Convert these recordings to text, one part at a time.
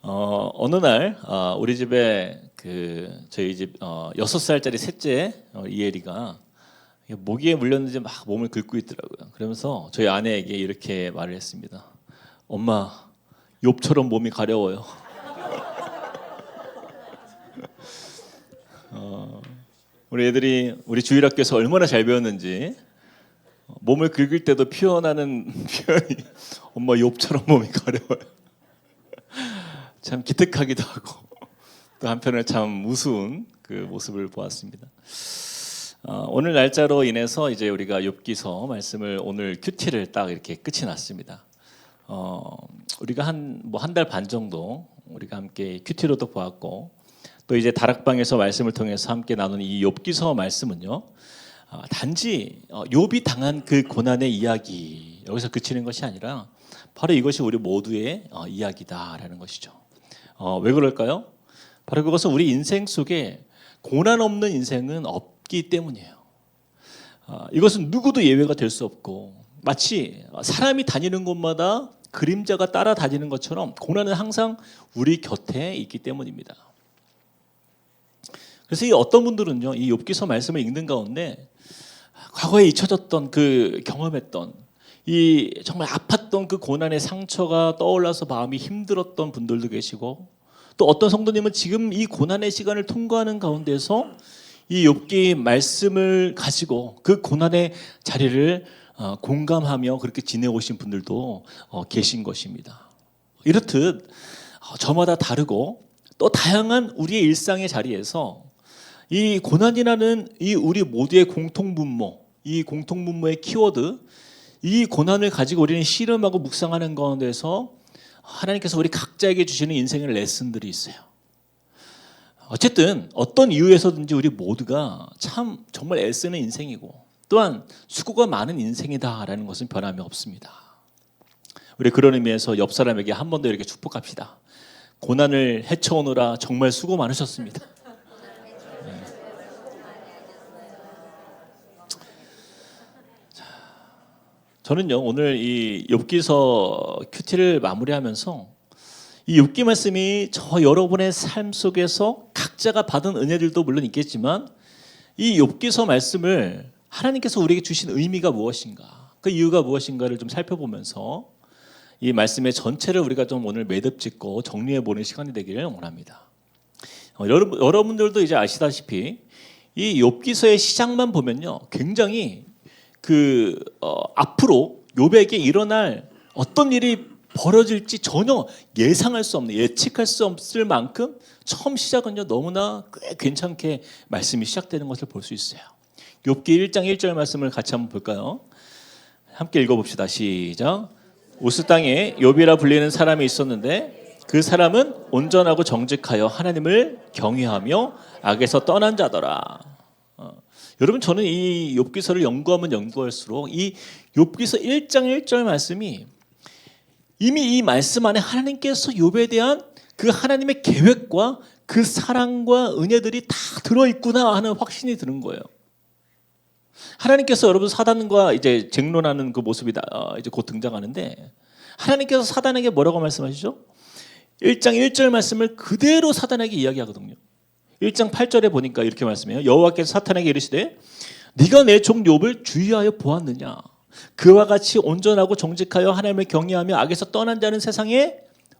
어느 날 우리 집에 저희 집 6살짜리 셋째 이혜리가 모기에 물렸는지 막 몸을 긁고 있더라고요. 그러면서 저희 아내에게 이렇게 말을 했습니다. 엄마, 욥처럼 몸이 가려워요. 우리 애들이 우리 주일학교에서 얼마나 잘 배웠는지 몸을 긁을 때도 표현하는 표현이 엄마 욥처럼 몸이 가려워요. 참 기특하기도 하고 또 한편으로 참 우스운 그 모습을 보았습니다. 오늘 날짜로 인해서 이제 우리가 욥기서 말씀을 오늘 큐티를 딱 이렇게 끝이 났습니다. 우리가 한 달 반 정도 우리가 함께 큐티로도 보았고 또 이제 다락방에서 말씀을 통해서 함께 나눈 이 욥기서 말씀은요. 단지 욥이 당한 그 고난의 이야기 여기서 그치는 것이 아니라 바로 이것이 우리 모두의 이야기다라는 것이죠. 왜 그럴까요? 바로 그것은 우리 인생 속에 고난 없는 인생은 없기 때문이에요. 이것은 누구도 예외가 될 수 없고 마치 사람이 다니는 곳마다 그림자가 따라다니는 것처럼 고난은 항상 우리 곁에 있기 때문입니다. 그래서 이 어떤 분들은요, 이 욥기서 말씀을 읽는 가운데 과거에 잊혀졌던 그 경험했던 이 정말 아팠던 그 고난의 상처가 떠올라서 마음이 힘들었던 분들도 계시고 또 어떤 성도님은 지금 이 고난의 시간을 통과하는 가운데서 이 욥기 말씀을 가지고 그 고난의 자리를 공감하며 그렇게 지내오신 분들도 계신 것입니다. 이렇듯 저마다 다르고 또 다양한 우리의 일상의 자리에서 이 고난이라는 이 우리 모두의 공통분모, 이 공통분모의 키워드, 이 고난을 가지고 우리는 씨름하고 묵상하는 가운데서 하나님께서 우리 각자에게 주시는 인생의 레슨들이 있어요. 어쨌든 어떤 이유에서든지 우리 모두가 참 정말 애쓰는 인생이고 또한 수고가 많은 인생이다라는 것은 변함이 없습니다. 우리 그런 의미에서 옆 사람에게 한 번 더 이렇게 축복합시다. 고난을 헤쳐오느라 정말 수고 많으셨습니다. 저는요 오늘 이 욥기서 큐티를 마무리하면서 이 욥기 말씀이 저 여러분의 삶 속에서 각자가 받은 은혜들도 물론 있겠지만 이 욥기서 말씀을 하나님께서 우리에게 주신 의미가 무엇인가, 그 이유가 무엇인가를 좀 살펴보면서 이 말씀의 전체를 우리가 좀 오늘 매듭짓고 정리해 보는 시간이 되기를 원합니다. 여러분들도 이제 아시다시피 이 욥기서의 시작만 보면요 굉장히 앞으로 욥에게 일어날 어떤 일이 벌어질지 전혀 예상할 수 없는, 예측할 수 없을 만큼 처음 시작은요 너무나 꽤 괜찮게 말씀이 시작되는 것을 볼 수 있어요. 욥기 1장 1절 말씀을 같이 한번 볼까요? 함께 읽어봅시다. 시작. 우스 땅에 욥이라 불리는 사람이 있었는데 그 사람은 온전하고 정직하여 하나님을 경외하며 악에서 떠난 자더라. 여러분 저는 이 욥기서를 연구하면 연구할수록 이 욥기서 1장 1절 말씀이 이미 이 말씀 안에 하나님께서 욥에 대한 그 하나님의 계획과 그 사랑과 은혜들이 다 들어있구나 하는 확신이 드는 거예요. 하나님께서 여러분 사단과 이제 쟁론하는 그 모습이 이제 곧 등장하는데 하나님께서 사단에게 뭐라고 말씀하시죠? 1장 1절 말씀을 그대로 사단에게 이야기하거든요. 1장 8절에 보니까 이렇게 말씀해요. 여호와께서 사탄에게 이르시되 네가 내 종 욥을 주의하여 보았느냐? 그와 같이 온전하고 정직하여 하나님을 경외하며 악에서 떠난 자는 세상에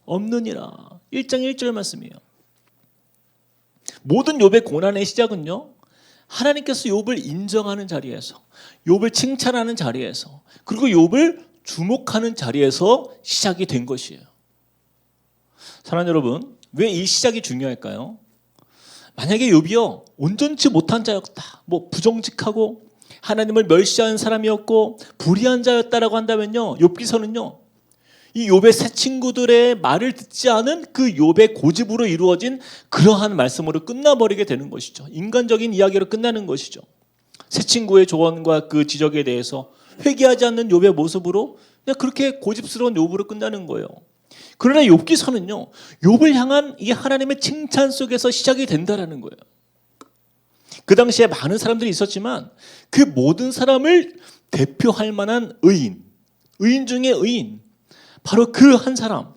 없느니라. 1장 1절 말씀이에요. 모든 욥의 고난의 시작은요. 하나님께서 욥을 인정하는 자리에서 욥을 칭찬하는 자리에서 그리고 욥을 주목하는 자리에서 시작이 된 것이에요. 사랑하는 여러분, 왜 이 시작이 중요할까요? 만약에 욥이요 온전치 못한 자였다, 부정직하고 하나님을 멸시하는 사람이었고 불의한 자였다라고 한다면요, 욥기서는요 이 욥의 새 친구들의 말을 듣지 않은 그 욥의 고집으로 이루어진 그러한 말씀으로 끝나버리게 되는 것이죠. 인간적인 이야기로 끝나는 것이죠. 새 친구의 조언과 그 지적에 대해서 회개하지 않는 욥의 모습으로 그냥 그렇게 고집스러운 욥으로 끝나는 거예요. 그러나 욥기서는요 욥을 향한 이 하나님의 칭찬 속에서 시작이 된다라는 거예요. 그 당시에 많은 사람들이 있었지만 그 모든 사람을 대표할 만한 의인 중에 의인, 바로 그 한 사람,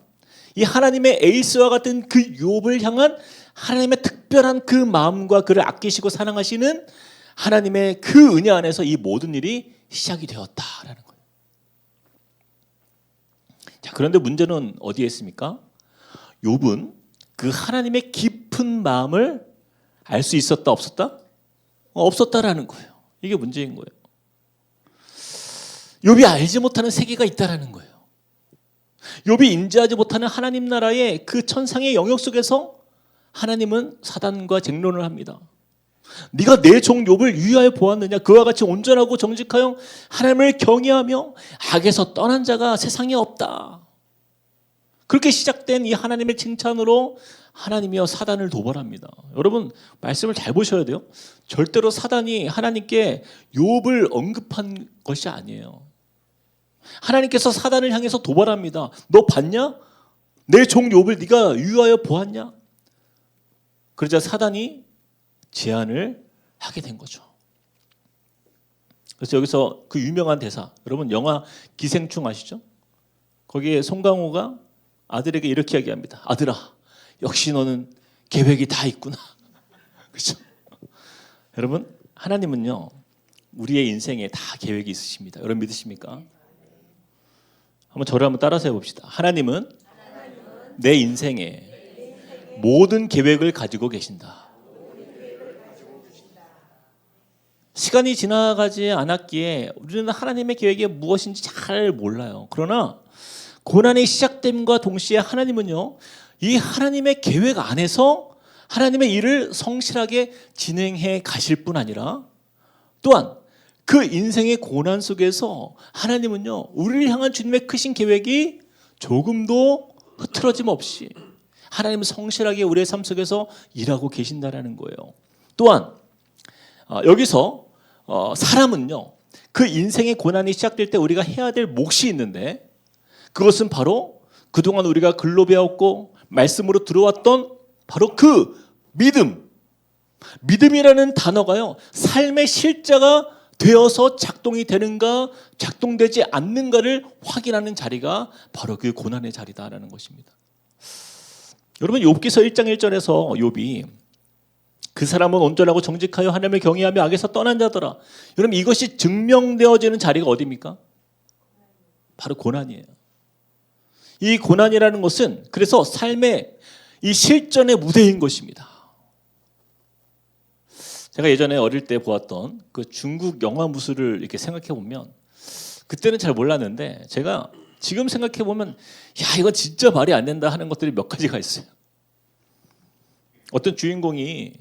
이 하나님의 에이스와 같은 그 욥을 향한 하나님의 특별한 그 마음과 그를 아끼시고 사랑하시는 하나님의 그 은혜 안에서 이 모든 일이 시작이 되었다라는 거예요. 자, 그런데 문제는 어디에 있습니까? 욥은 그 하나님의 깊은 마음을 알 수 있었다, 없었다? 없었다라는 거예요. 이게 문제인 거예요. 욥이 알지 못하는 세계가 있다라는 거예요. 욥이 인지하지 못하는 하나님 나라의 그 천상의 영역 속에서 하나님은 사단과 쟁론을 합니다. 네가 내 종 욥을 유의하여 보았느냐? 그와 같이 온전하고 정직하여 하나님을 경외하며 악에서 떠난 자가 세상에 없다. 그렇게 시작된 이 하나님의 칭찬으로 하나님이여 사단을 도발합니다. 여러분 말씀을 잘 보셔야 돼요. 절대로 사단이 하나님께 욥을 언급한 것이 아니에요. 하나님께서 사단을 향해서 도발합니다. 너 봤냐? 내 종 욥을 네가 유의하여 보았냐? 그러자 사단이 제안을 하게 된 거죠. 그래서 여기서 그 유명한 대사, 여러분 영화 기생충 아시죠? 거기에 송강호가 아들에게 이렇게 이야기합니다. 아들아, 역시 너는 계획이 다 있구나. 그렇죠? 여러분 하나님은요 우리의 인생에 다 계획이 있으십니다. 여러분 믿으십니까? 한번 저를 한번 따라서 해봅시다. 하나님은 내 인생에 모든 계획을 가지고 계신다. 시간이 지나가지 않았기에 우리는 하나님의 계획이 무엇인지 잘 몰라요. 그러나 고난이 시작됨과 동시에 하나님은요 이 하나님의 계획 안에서 하나님의 일을 성실하게 진행해 가실 뿐 아니라 또한 그 인생의 고난 속에서 하나님은요 우리를 향한 주님의 크신 계획이 조금도 흐트러짐 없이 하나님은 성실하게 우리의 삶 속에서 일하고 계신다라는 거예요. 또한 여기서 사람은요 그 인생의 고난이 시작될 때 우리가 해야 될 몫이 있는데 그것은 바로 그동안 우리가 글로 배웠고 말씀으로 들어왔던 바로 그 믿음이라는 단어가요 삶의 실제가 되어서 작동이 되는가 작동되지 않는가를 확인하는 자리가 바로 그 고난의 자리다라는 것입니다. 여러분 욥기서 1장 1절에서 욥이 그 사람은 온전하고 정직하여 하나님을 경외하며 악에서 떠난 자더라. 여러분 이것이 증명되어지는 자리가 어디입니까? 바로 고난이에요. 이 고난이라는 것은 그래서 삶의 이 실전의 무대인 것입니다. 제가 예전에 어릴 때 보았던 그 중국 영화 무술을 이렇게 생각해 보면 그때는 잘 몰랐는데 제가 지금 생각해 보면 야 이거 진짜 말이 안 된다 하는 것들이 몇 가지가 있어요. 어떤 주인공이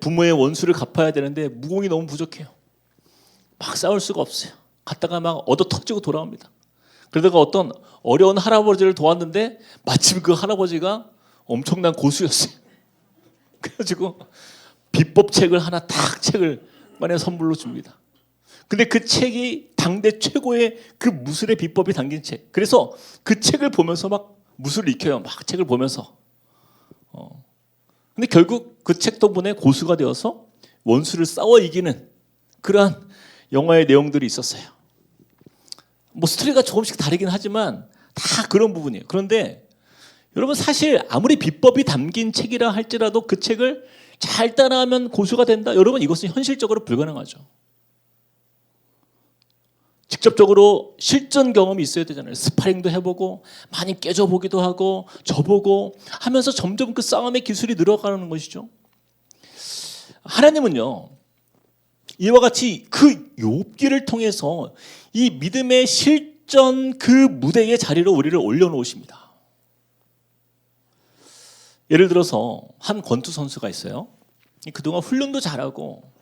부모의 원수를 갚아야 되는데 무공이 너무 부족해요. 막 싸울 수가 없어요. 갔다가 막 얻어 터지고 돌아옵니다. 그러다가 어떤 어려운 할아버지를 도왔는데 마침 그 할아버지가 엄청난 고수였어요. 그래가지고 비법책을 하나 딱 책을 만에 선물로 줍니다. 근데 그 책이 당대 최고의 그 무술의 비법이 담긴 책. 그래서 그 책을 보면서 막 무술을 익혀요. 막 책을 보면서. 근데 결국 그 책 덕분에 고수가 되어서 원수를 싸워 이기는 그러한 영화의 내용들이 있었어요. 뭐 스토리가 조금씩 다르긴 하지만 다 그런 부분이에요. 그런데 여러분 사실 아무리 비법이 담긴 책이라 할지라도 그 책을 잘 따라하면 고수가 된다. 여러분 이것은 현실적으로 불가능하죠. 직접적으로 실전 경험이 있어야 되잖아요. 스파링도 해보고 많이 깨져보기도 하고 져보고 하면서 점점 그 싸움의 기술이 늘어가는 것이죠. 하나님은요 이와 같이 그 욥기를 통해서 이 믿음의 실전 그 무대의 자리로 우리를 올려놓으십니다. 예를 들어서 한 권투 선수가 있어요. 그동안 훈련도 잘하고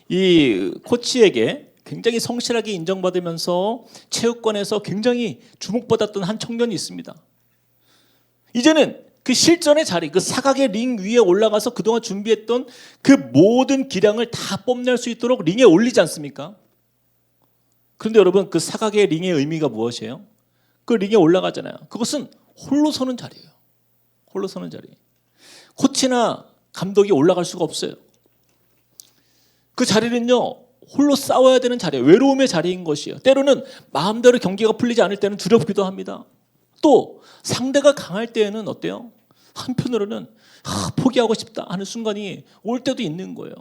이 코치에게 굉장히 성실하게 인정받으면서 체육관에서 굉장히 주목받았던 한 청년이 있습니다. 이제는 그 실전의 자리, 그 사각의 링 위에 올라가서 그동안 준비했던 그 모든 기량을 다 뽐낼 수 있도록 링에 올리지 않습니까? 그런데 여러분 그 사각의 링의 의미가 무엇이에요? 그 링에 올라가잖아요. 그것은 홀로 서는 자리예요. 홀로 서는 자리. 코치나 감독이 올라갈 수가 없어요. 그 자리는요 홀로 싸워야 되는 자리예요. 외로움의 자리인 것이에요. 때로는 마음대로 경기가 풀리지 않을 때는 두렵기도 합니다. 또 상대가 강할 때에는 어때요? 한편으로는 포기하고 싶다 하는 순간이 올 때도 있는 거예요.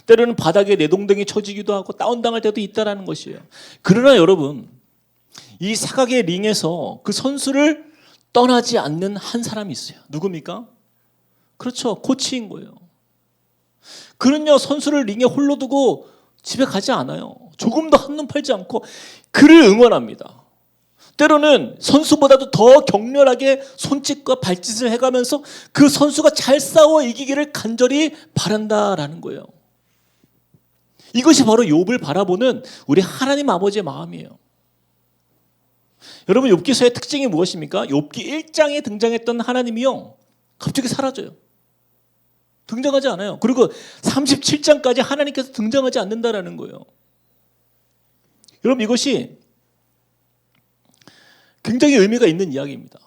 때로는 바닥에 내동댕이 쳐지기도 하고 다운당할 때도 있다라는 것이에요. 그러나 여러분, 이 사각의 링에서 그 선수를 떠나지 않는 한 사람이 있어요. 누굽니까? 그렇죠. 코치인 거예요. 그는요, 선수를 링에 홀로 두고 집에 가지 않아요. 조금도 한눈 팔지 않고 그를 응원합니다. 때로는 선수보다도 더 격렬하게 손짓과 발짓을 해가면서 그 선수가 잘 싸워 이기기를 간절히 바란다라는 거예요. 이것이 바로 욥을 바라보는 우리 하나님 아버지의 마음이에요. 여러분, 욥기서의 특징이 무엇입니까? 욥기 1장에 등장했던 하나님이요, 갑자기 사라져요. 등장하지 않아요. 그리고 37장까지 하나님께서 등장하지 않는다라는 거예요. 여러분, 이것이 굉장히 의미가 있는 이야기입니다.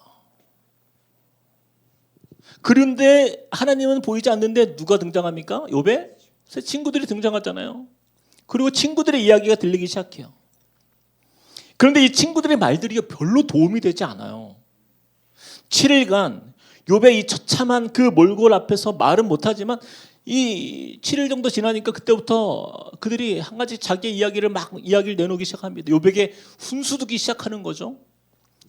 그런데 하나님은 보이지 않는데 누가 등장합니까? 욥의 새 친구들이 등장하잖아요. 그리고 친구들의 이야기가 들리기 시작해요. 그런데 이 친구들의 말들이 별로 도움이 되지 않아요. 7일간 욥의 이 처참한 그 몰골 앞에서 말은 못하지만 이 7일 정도 지나니까 그때부터 그들이 한 가지 자기의 이야기를 내놓기 시작합니다. 욥에게 훈수두기 시작하는 거죠.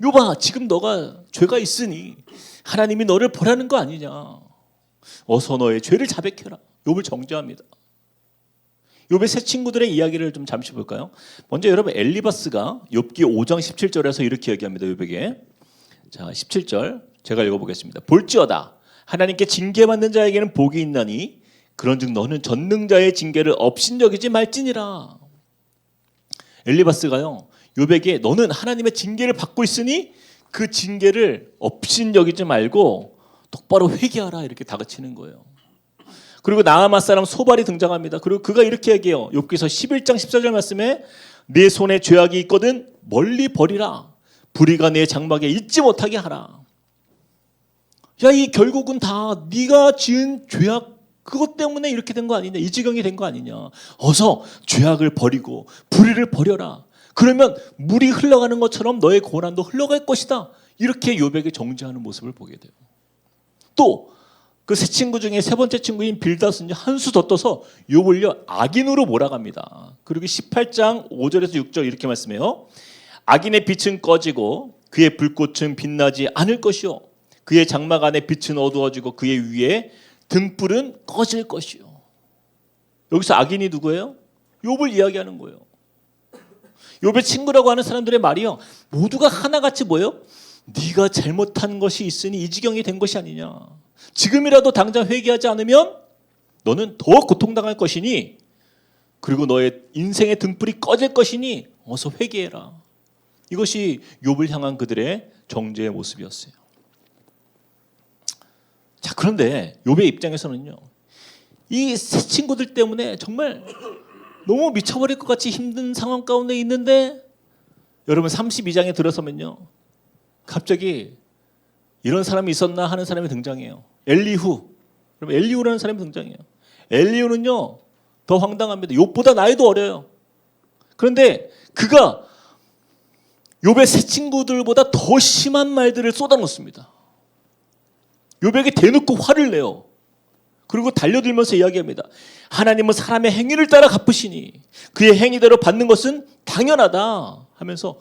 욥아, 지금 너가 죄가 있으니 하나님이 너를 보라는 거 아니냐. 어서 너의 죄를 자백해라. 욥을 정죄합니다. 욥의 세 친구들의 이야기를 좀 잠시 볼까요? 먼저 여러분, 엘리바스가 욥기 5장 17절에서 이렇게 얘기합니다. 욥에게. 자, 17절 제가 읽어보겠습니다. 볼지어다 하나님께 징계받는 자에게는 복이 있나니 그런즉 너는 전능자의 징계를 업신여기지 말지니라. 엘리바스가요, 욥에게 너는 하나님의 징계를 받고 있으니 그 징계를 업신여기지 말고 똑바로 회개하라, 이렇게 다그치는 거예요. 그리고 나아마 사람 소발이 등장합니다. 그리고 그가 이렇게 얘기해요. 욥기서 11장 14절 말씀에 내 손에 죄악이 있거든 멀리 버리라. 불의가 내 장막에 있지 못하게 하라. 야, 이 결국은 다 네가 지은 죄악 그것 때문에 이렇게 된 거 아니냐, 이 지경이 된 거 아니냐. 어서 죄악을 버리고 불의를 버려라. 그러면 물이 흘러가는 것처럼 너의 고난도 흘러갈 것이다. 이렇게 욥에게 정죄하는 모습을 보게 돼요. 또 그 세 친구 중에 세 번째 친구인 빌닷은 한 수 더 떠서 욥을요 악인으로 몰아갑니다. 그리고 18장 5절에서 6절 이렇게 말씀해요. 악인의 빛은 꺼지고 그의 불꽃은 빛나지 않을 것이요 그의 장막 안에 빛은 어두워지고 그의 위에 등불은 꺼질 것이요. 여기서 악인이 누구예요? 욥을 이야기하는 거예요. 욥의 친구라고 하는 사람들의 말이요, 모두가 하나같이 뭐예요? 네가 잘못한 것이 있으니 이 지경이 된 것이 아니냐. 지금이라도 당장 회개하지 않으면 너는 더 고통당할 것이니, 그리고 너의 인생의 등불이 꺼질 것이니 어서 회개해라. 이것이 욥을 향한 그들의 정죄의 모습이었어요. 자, 그런데 욥의 입장에서는요, 이 세 친구들 때문에 정말 너무 미쳐버릴 것 같이 힘든 상황 가운데 있는데, 여러분 32장에 들어서면요, 갑자기 이런 사람이 있었나 하는 사람이 등장해요. 엘리후. 그럼 엘리후라는 사람이 등장해요. 엘리후는요 더 황당합니다. 욥보다 나이도 어려요. 그런데 그가 욥의 세 친구들보다 더 심한 말들을 쏟아놓습니다. 욥에게 대놓고 화를 내요. 그리고 달려들면서 이야기합니다. 하나님은 사람의 행위를 따라 갚으시니 그의 행위대로 받는 것은 당연하다 하면서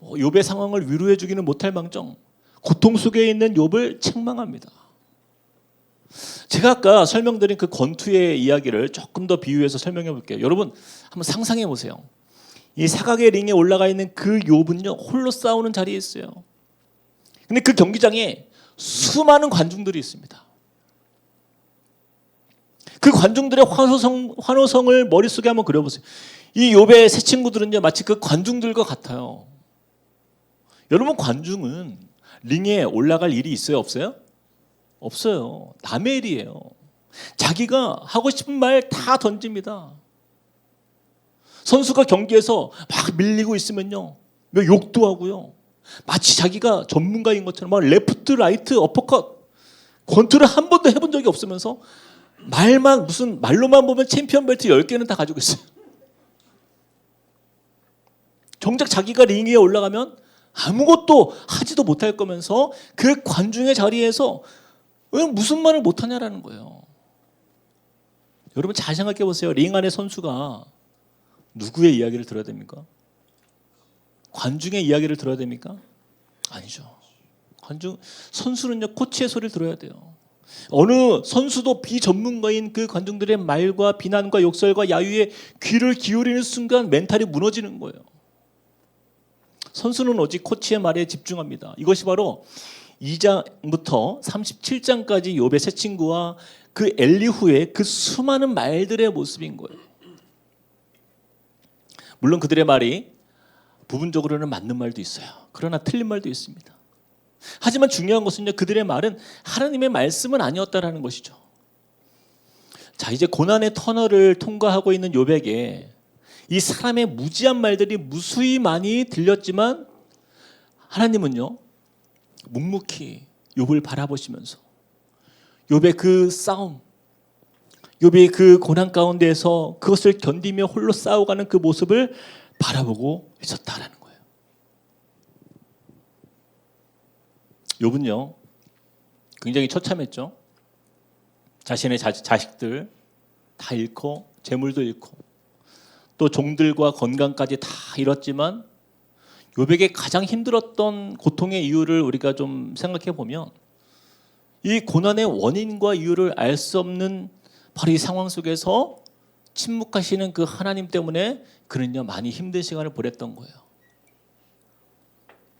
욥의 상황을 위로해 주기는 못할 망정 고통 속에 있는 욥을 책망합니다. 제가 아까 설명드린 그 권투의 이야기를 조금 더 비유해서 설명해 볼게요. 여러분 한번 상상해 보세요. 이 사각의 링에 올라가 있는 그 욥은요 홀로 싸우는 자리에 있어요. 근데 그 경기장에 수많은 관중들이 있습니다. 그 관중들의 환호성을 머릿속에 한번 그려보세요. 이 욥의 세 친구들은요 마치 그 관중들과 같아요. 여러분, 관중은 링에 올라갈 일이 있어요, 없어요? 없어요. 남의 일이에요. 자기가 하고 싶은 말 다 던집니다. 선수가 경기에서 막 밀리고 있으면요 욕도 하고요, 마치 자기가 전문가인 것처럼 막 레프트, 라이트, 어퍼컷, 권투를 한 번도 해본 적이 없으면서 무슨 말로만 보면 챔피언 벨트 10개는 다 가지고 있어요. 정작 자기가 링 위에 올라가면 아무것도 하지도 못할 거면서 그 관중의 자리에서 왜 무슨 말을 못하냐라는 거예요. 여러분 잘 생각해 보세요. 링 안의 선수가 누구의 이야기를 들어야 됩니까? 관중의 이야기를 들어야 됩니까? 아니죠. 선수는요, 코치의 소리를 들어야 돼요. 어느 선수도 비전문가인 그 관중들의 말과 비난과 욕설과 야유에 귀를 기울이는 순간 멘탈이 무너지는 거예요. 선수는 오직 코치의 말에 집중합니다. 이것이 바로 2장부터 37장까지 욥의 세 친구와 그 엘리후의 그 수많은 말들의 모습인 거예요. 물론 그들의 말이 부분적으로는 맞는 말도 있어요. 그러나 틀린 말도 있습니다. 하지만 중요한 것은요, 그들의 말은 하나님의 말씀은 아니었다라는 것이죠. 자, 이제 고난의 터널을 통과하고 있는 욥에게 이 사람의 무지한 말들이 무수히 많이 들렸지만 하나님은요, 묵묵히 욥을 바라보시면서 욥의 그 싸움, 욥이 그 고난 가운데에서 그것을 견디며 홀로 싸워가는 그 모습을 바라보고 있었다라는 거예요. 욥은요, 굉장히 처참했죠. 자신의 자식들 다 잃고 재물도 잃고 또 종들과 건강까지 다 잃었지만 욥에게 가장 힘들었던 고통의 이유를 우리가 좀 생각해 보면 이 고난의 원인과 이유를 알 수 없는 바로 이 상황 속에서 침묵하시는 그 하나님 때문에 그는요 많이 힘든 시간을 보냈던 거예요.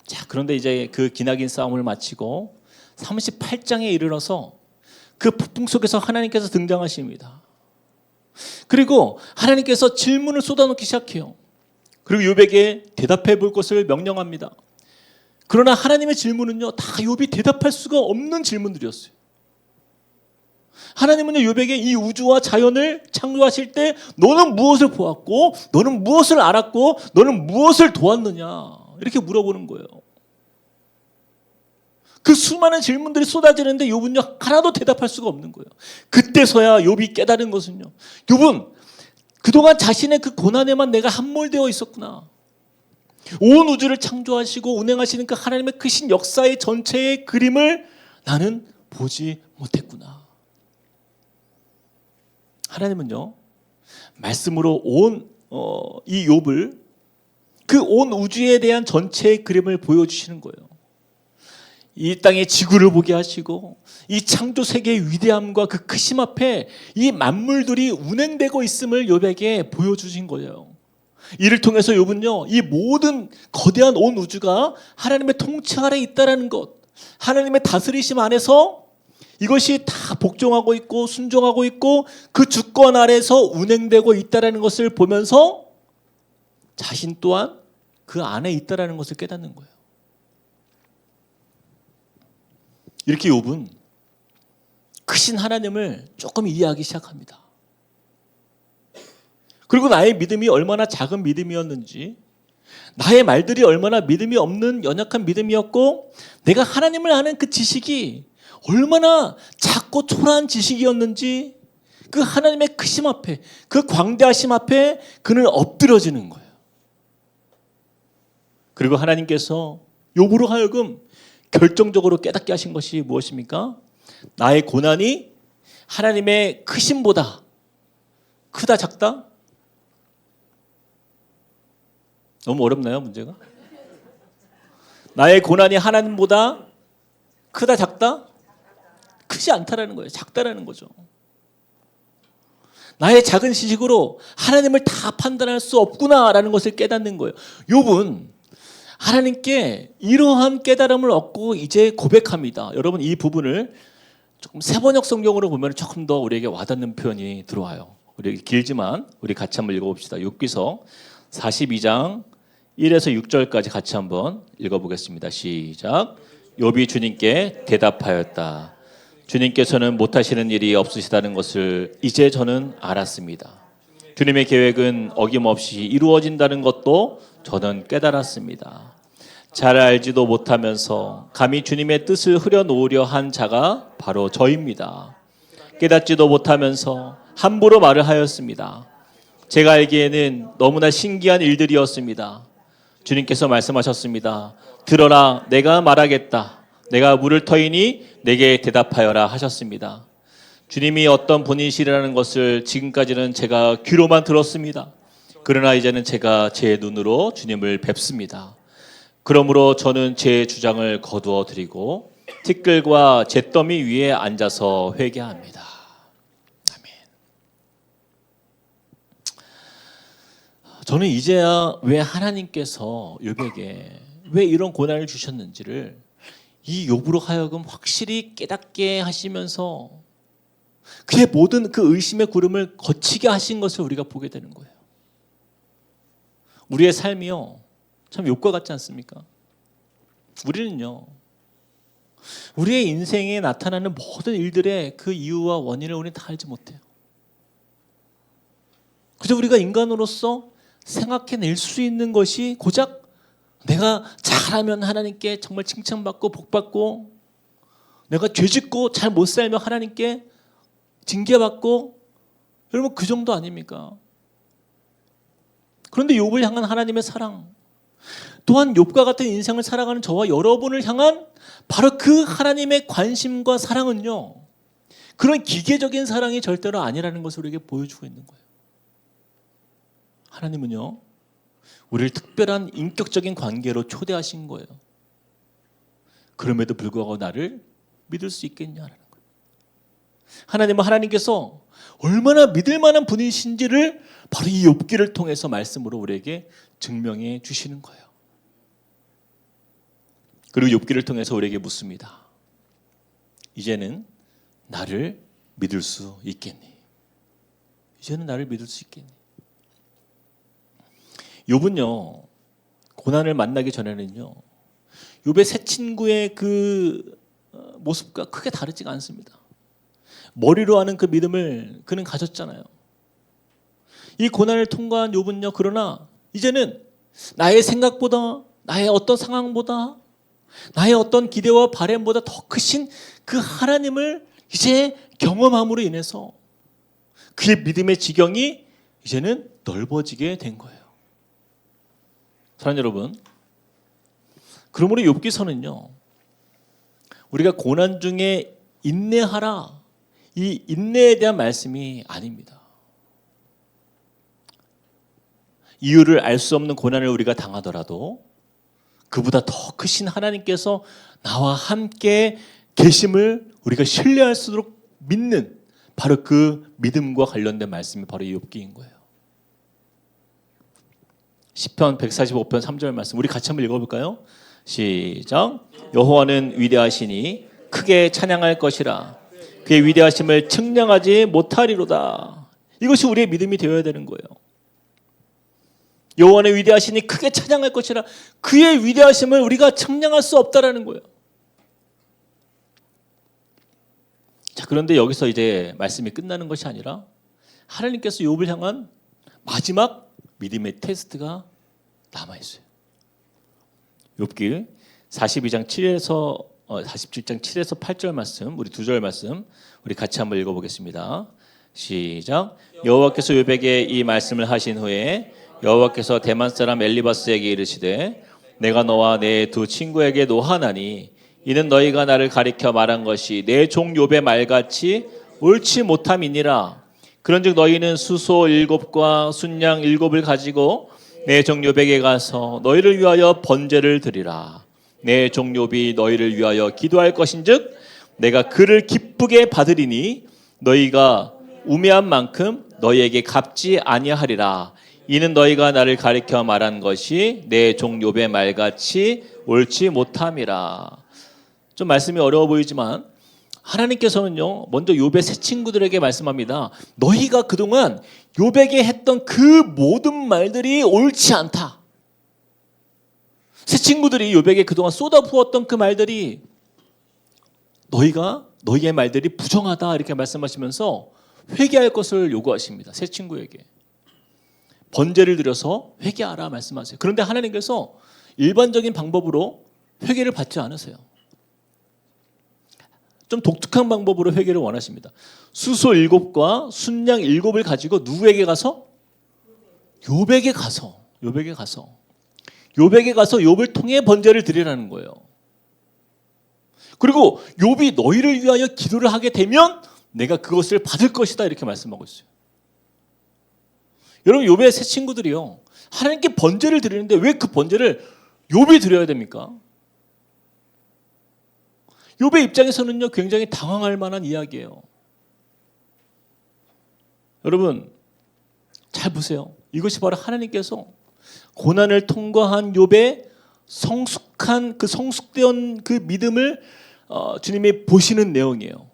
자, 그런데 이제 그 기나긴 싸움을 마치고 38장에 이르러서 그 폭풍 속에서 하나님께서 등장하십니다. 그리고 하나님께서 질문을 쏟아놓기 시작해요. 그리고 욥에게 대답해 볼 것을 명령합니다. 그러나 하나님의 질문은요, 다 욥이 대답할 수가 없는 질문들이었어요. 하나님은요, 욥에게 이 우주와 자연을 창조하실 때 너는 무엇을 보았고, 너는 무엇을 알았고, 너는 무엇을 도왔느냐, 이렇게 물어보는 거예요. 그 수많은 질문들이 쏟아지는데 욥은요 하나도 대답할 수가 없는 거예요. 그때서야 욥이 깨달은 것은요, 욥은 그동안 자신의 그 고난에만 내가 함몰되어 있었구나. 온 우주를 창조하시고 운행하시는 그 하나님의 크신 역사의 전체의 그림을 나는 보지 못했구나. 하나님은요 말씀으로 이 욥을 그 온 우주에 대한 전체의 그림을 보여주시는 거예요. 이 땅의 지구를 보게 하시고 이 창조 세계의 위대함과 그 크심 앞에 이 만물들이 운행되고 있음을 욥에게 보여주신 거예요. 이를 통해서 욥은요 이 모든 거대한 온 우주가 하나님의 통치 아래 있다라는 것, 하나님의 다스리심 안에서 이것이 다 복종하고 있고 순종하고 있고 그 주권 아래서 운행되고 있다라는 것을 보면서 자신 또한 그 안에 있다라는 것을 깨닫는 거예요. 이렇게 욥은 크신 하나님을 조금 이해하기 시작합니다. 그리고 나의 믿음이 얼마나 작은 믿음이었는지, 나의 말들이 얼마나 믿음이 없는 연약한 믿음이었고, 내가 하나님을 아는 그 지식이 얼마나 작고 초라한 지식이었는지, 그 하나님의 크심 앞에, 그 광대하심 앞에 그는 엎드려지는 거예요. 그리고 하나님께서 욥으로 하여금 결정적으로 깨닫게 하신 것이 무엇입니까? 나의 고난이 하나님의 크심보다 크다 작다? 너무 어렵나요, 문제가? 나의 고난이 하나님보다 크다 작다? 크지 않다라는 거예요. 작다라는 거죠. 나의 작은 지식으로 하나님을 다 판단할 수 없구나라는 것을 깨닫는 거예요. 욥은 하나님께 이러한 깨달음을 얻고 이제 고백합니다. 여러분 이 부분을 조금 세번역 성경으로 보면 조금 더 우리에게 와닿는 표현이 들어와요. 우리 길지만 우리 같이 한번 읽어봅시다. 욥기서 42장 1에서 6절까지 같이 한번 읽어보겠습니다. 시작. 욥이 주님께 대답하였다. 주님께서는 못하시는 일이 없으시다는 것을 이제 저는 알았습니다. 주님의 계획은 어김없이 이루어진다는 것도 저는 깨달았습니다. 잘 알지도 못하면서 감히 주님의 뜻을 흐려놓으려 한 자가 바로 저입니다. 깨닫지도 못하면서 함부로 말을 하였습니다. 제가 알기에는 너무나 신기한 일들이었습니다. 주님께서 말씀하셨습니다. 들어라, 내가 말하겠다. 내가 물을 터이니 내게 대답하여라 하셨습니다. 주님이 어떤 분이시라는 것을 지금까지는 제가 귀로만 들었습니다. 그러나 이제는 제가 제 눈으로 주님을 뵙습니다. 그러므로 저는 제 주장을 거두어 드리고 티끌과 잿더미 위에 앉아서 회개합니다. 아멘. 저는 이제야 왜 하나님께서 욥에게 왜 이런 고난을 주셨는지를 이 욥으로 하여금 확실히 깨닫게 하시면서 그의 모든 그 의심의 구름을 거치게 하신 것을 우리가 보게 되는 거예요. 우리의 삶이요, 참 욥과 같지 않습니까? 우리는요, 우리의 인생에 나타나는 모든 일들의 그 이유와 원인을 우리는 다 알지 못해요. 그저 우리가 인간으로서 생각해낼 수 있는 것이 고작 내가 잘하면 하나님께 정말 칭찬받고 복받고, 내가 죄짓고 잘 못 살면 하나님께 징계받고, 여러분 그 정도 아닙니까? 그런데 욥을 향한 하나님의 사랑, 또한 욥과 같은 인생을 살아가는 저와 여러분을 향한 바로 그 하나님의 관심과 사랑은요, 그런 기계적인 사랑이 절대로 아니라는 것을 우리에게 보여주고 있는 거예요. 하나님은요, 우리를 특별한 인격적인 관계로 초대하신 거예요. 그럼에도 불구하고 나를 믿을 수 있겠냐라는 거예요. 하나님은 하나님께서 얼마나 믿을 만한 분이신지를 바로 이 욥기를 통해서 말씀으로 우리에게 증명해 주시는 거예요. 그리고 욥기를 통해서 우리에게 묻습니다. 이제는 나를 믿을 수 있겠니? 이제는 나를 믿을 수 있겠니? 욥은요, 고난을 만나기 전에는요, 욥의 새 친구의 그 모습과 크게 다르지가 않습니다. 머리로 하는 그 믿음을 그는 가졌잖아요. 이 고난을 통과한 욥은요, 그러나 이제는 나의 생각보다, 나의 어떤 상황보다, 나의 어떤 기대와 바램보다 더 크신 그 하나님을 이제 경험함으로 인해서 그의 믿음의 지경이 이제는 넓어지게 된 거예요. 사랑하는 여러분, 그러므로 욥기서는요, 우리가 고난 중에 인내하라, 이 인내에 대한 말씀이 아닙니다. 이유를 알 수 없는 고난을 우리가 당하더라도 그보다 더 크신 하나님께서 나와 함께 계심을 우리가 신뢰할수록 믿는 바로 그 믿음과 관련된 말씀이 바로 이 욥기인 거예요. 시편 145편 3절 말씀 우리 같이 한번 읽어볼까요? 시작. 여호와는 위대하시니 크게 찬양할 것이라. 그의 위대하심을 측량하지 못하리로다. 이것이 우리의 믿음이 되어야 되는 거예요. 여호와는 위대하시니 크게 찬양할 것이라. 그의 위대하심을 우리가 측량할 수 없다라는 거예요. 자, 그런데 여기서 이제 말씀이 끝나는 것이 아니라 하나님께서 욥을 향한 마지막 믿음의 테스트가 남아 있어요. 욥기 42장 7에서 47장 7에서 8절 말씀, 우리 2절 말씀 우리 같이 한번 읽어보겠습니다. 시작. 여호와께서 욥에게 이 말씀을 하신 후에 여호와께서 대만 사람 엘리바스에게 이르시되 내가 너와 내 두 친구에게 노하나니 이는 너희가 나를 가리켜 말한 것이 내 종 욥의 말같이 옳지 못함이니라. 그런즉 너희는 수소 7과 순양 7을 가지고 내 종 욥에게 가서 너희를 위하여 번제를 드리라. 내 종 욥이 너희를 위하여 기도할 것인즉 내가 그를 기쁘게 받으리니 너희가 우매한 만큼 너희에게 갚지 아니하리라. 이는 너희가 나를 가리켜 말한 것이 내 종 욥의 말같이 옳지 못함이라. 좀 말씀이 어려워 보이지만 하나님께서는요, 먼저 욥의 새 친구들에게 말씀합니다. 너희가 그동안 욥에게 했던 그 모든 말들이 옳지 않다. 새 친구들이 욥에게 그동안 쏟아부었던 그 말들이 너희의 말들이 부정하다 이렇게 말씀하시면서 회개할 것을 요구하십니다. 새 친구에게 번제를 드려서 회개하라 말씀하세요. 그런데 하나님께서 일반적인 방법으로 회개를 받지 않으세요. 좀 독특한 방법으로 회개를 원하십니다. 수소 7과 순양 7을 가지고 누구에게 가서? 욥에게 가서 욥에게 가서 욥을 통해 번제를 드리라는 거예요. 그리고 욥이 너희를 위하여 기도를 하게 되면 내가 그것을 받을 것이다 이렇게 말씀하고 있어요. 여러분 욥의 세 친구들이요. 하나님께 번제를 드리는데 왜 그 번제를 욥이 드려야 됩니까? 욥의 입장에서는요 굉장히 당황할 만한 이야기예요. 여러분 잘 보세요. 이것이 바로 하나님께서 고난을 통과한 욥의 성숙한 그 성숙된 그 믿음을 주님이 보시는 내용이에요.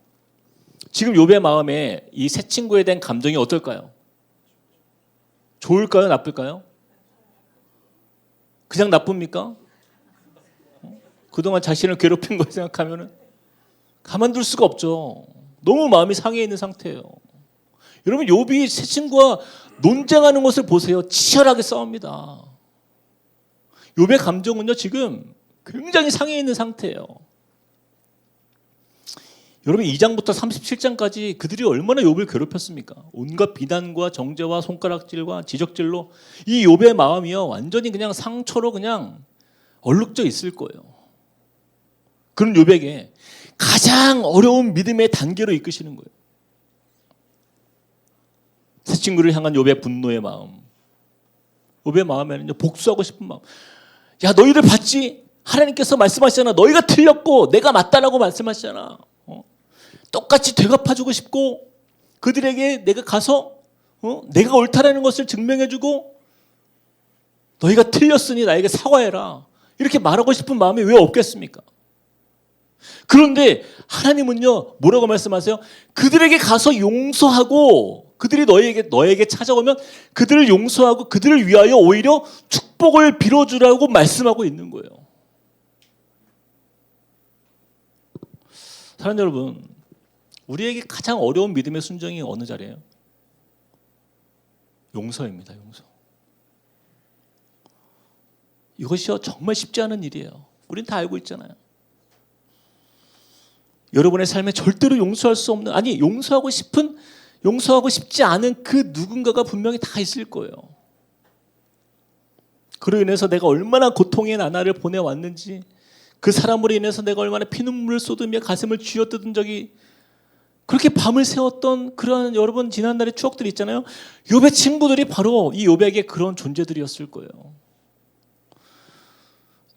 지금 욥의 마음에 이 세 친구에 대한 감정이 어떨까요? 좋을까요? 나쁠까요? 그냥 나쁩니까? 그동안 자신을 괴롭힌 걸 생각하면 가만둘 수가 없죠. 너무 마음이 상해 있는 상태예요. 여러분 욥이 세 친구와 논쟁하는 것을 보세요. 치열하게 싸웁니다. 욥의 감정은요 지금 굉장히 상해 있는 상태예요. 여러분 2장부터 37장까지 그들이 얼마나 욥을 괴롭혔습니까? 온갖 비난과 정죄와 손가락질과 지적질로 이 욥의 마음이요 완전히 그냥 상처로 그냥 얼룩져 있을 거예요. 그런 욥에게 가장 어려운 믿음의 단계로 이끄시는 거예요. 새 친구를 향한 욥의 분노의 마음, 욥의 마음에는요 복수하고 싶은 마음. 야 너희들 봤지? 하나님께서 말씀하시잖아. 너희가 틀렸고 내가 맞다라고 말씀하시잖아. 똑같이 되갚아주고 싶고 그들에게 내가 가서 내가 옳다라는 것을 증명해주고 너희가 틀렸으니 나에게 사과해라 이렇게 말하고 싶은 마음이 왜 없겠습니까? 그런데 하나님은요 뭐라고 말씀하세요? 그들에게 가서 용서하고 그들이 너에게 찾아오면 그들을 용서하고 그들을 위하여 오히려 축복을 빌어주라고 말씀하고 있는 거예요. 사랑하는 여러분, 우리에게 가장 어려운 믿음의 순종이 어느 자리예요? 용서입니다. 용서. 이것이요 정말 쉽지 않은 일이에요. 우린 다 알고 있잖아요. 여러분의 삶에 절대로 용서할 수 없는, 아니 용서하고 싶지 않은 그 누군가가 분명히 다 있을 거예요. 그로 인해서 내가 얼마나 고통의 나날을 보내왔는지, 그 사람으로 인해서 내가 얼마나 피눈물을 쏟으며 가슴을 쥐어뜯은 적이, 그렇게 밤을 새웠던 그런 여러분 지난날의 추억들이 있잖아요. 욥의 친구들이 바로 이 욥에게 그런 존재들이었을 거예요.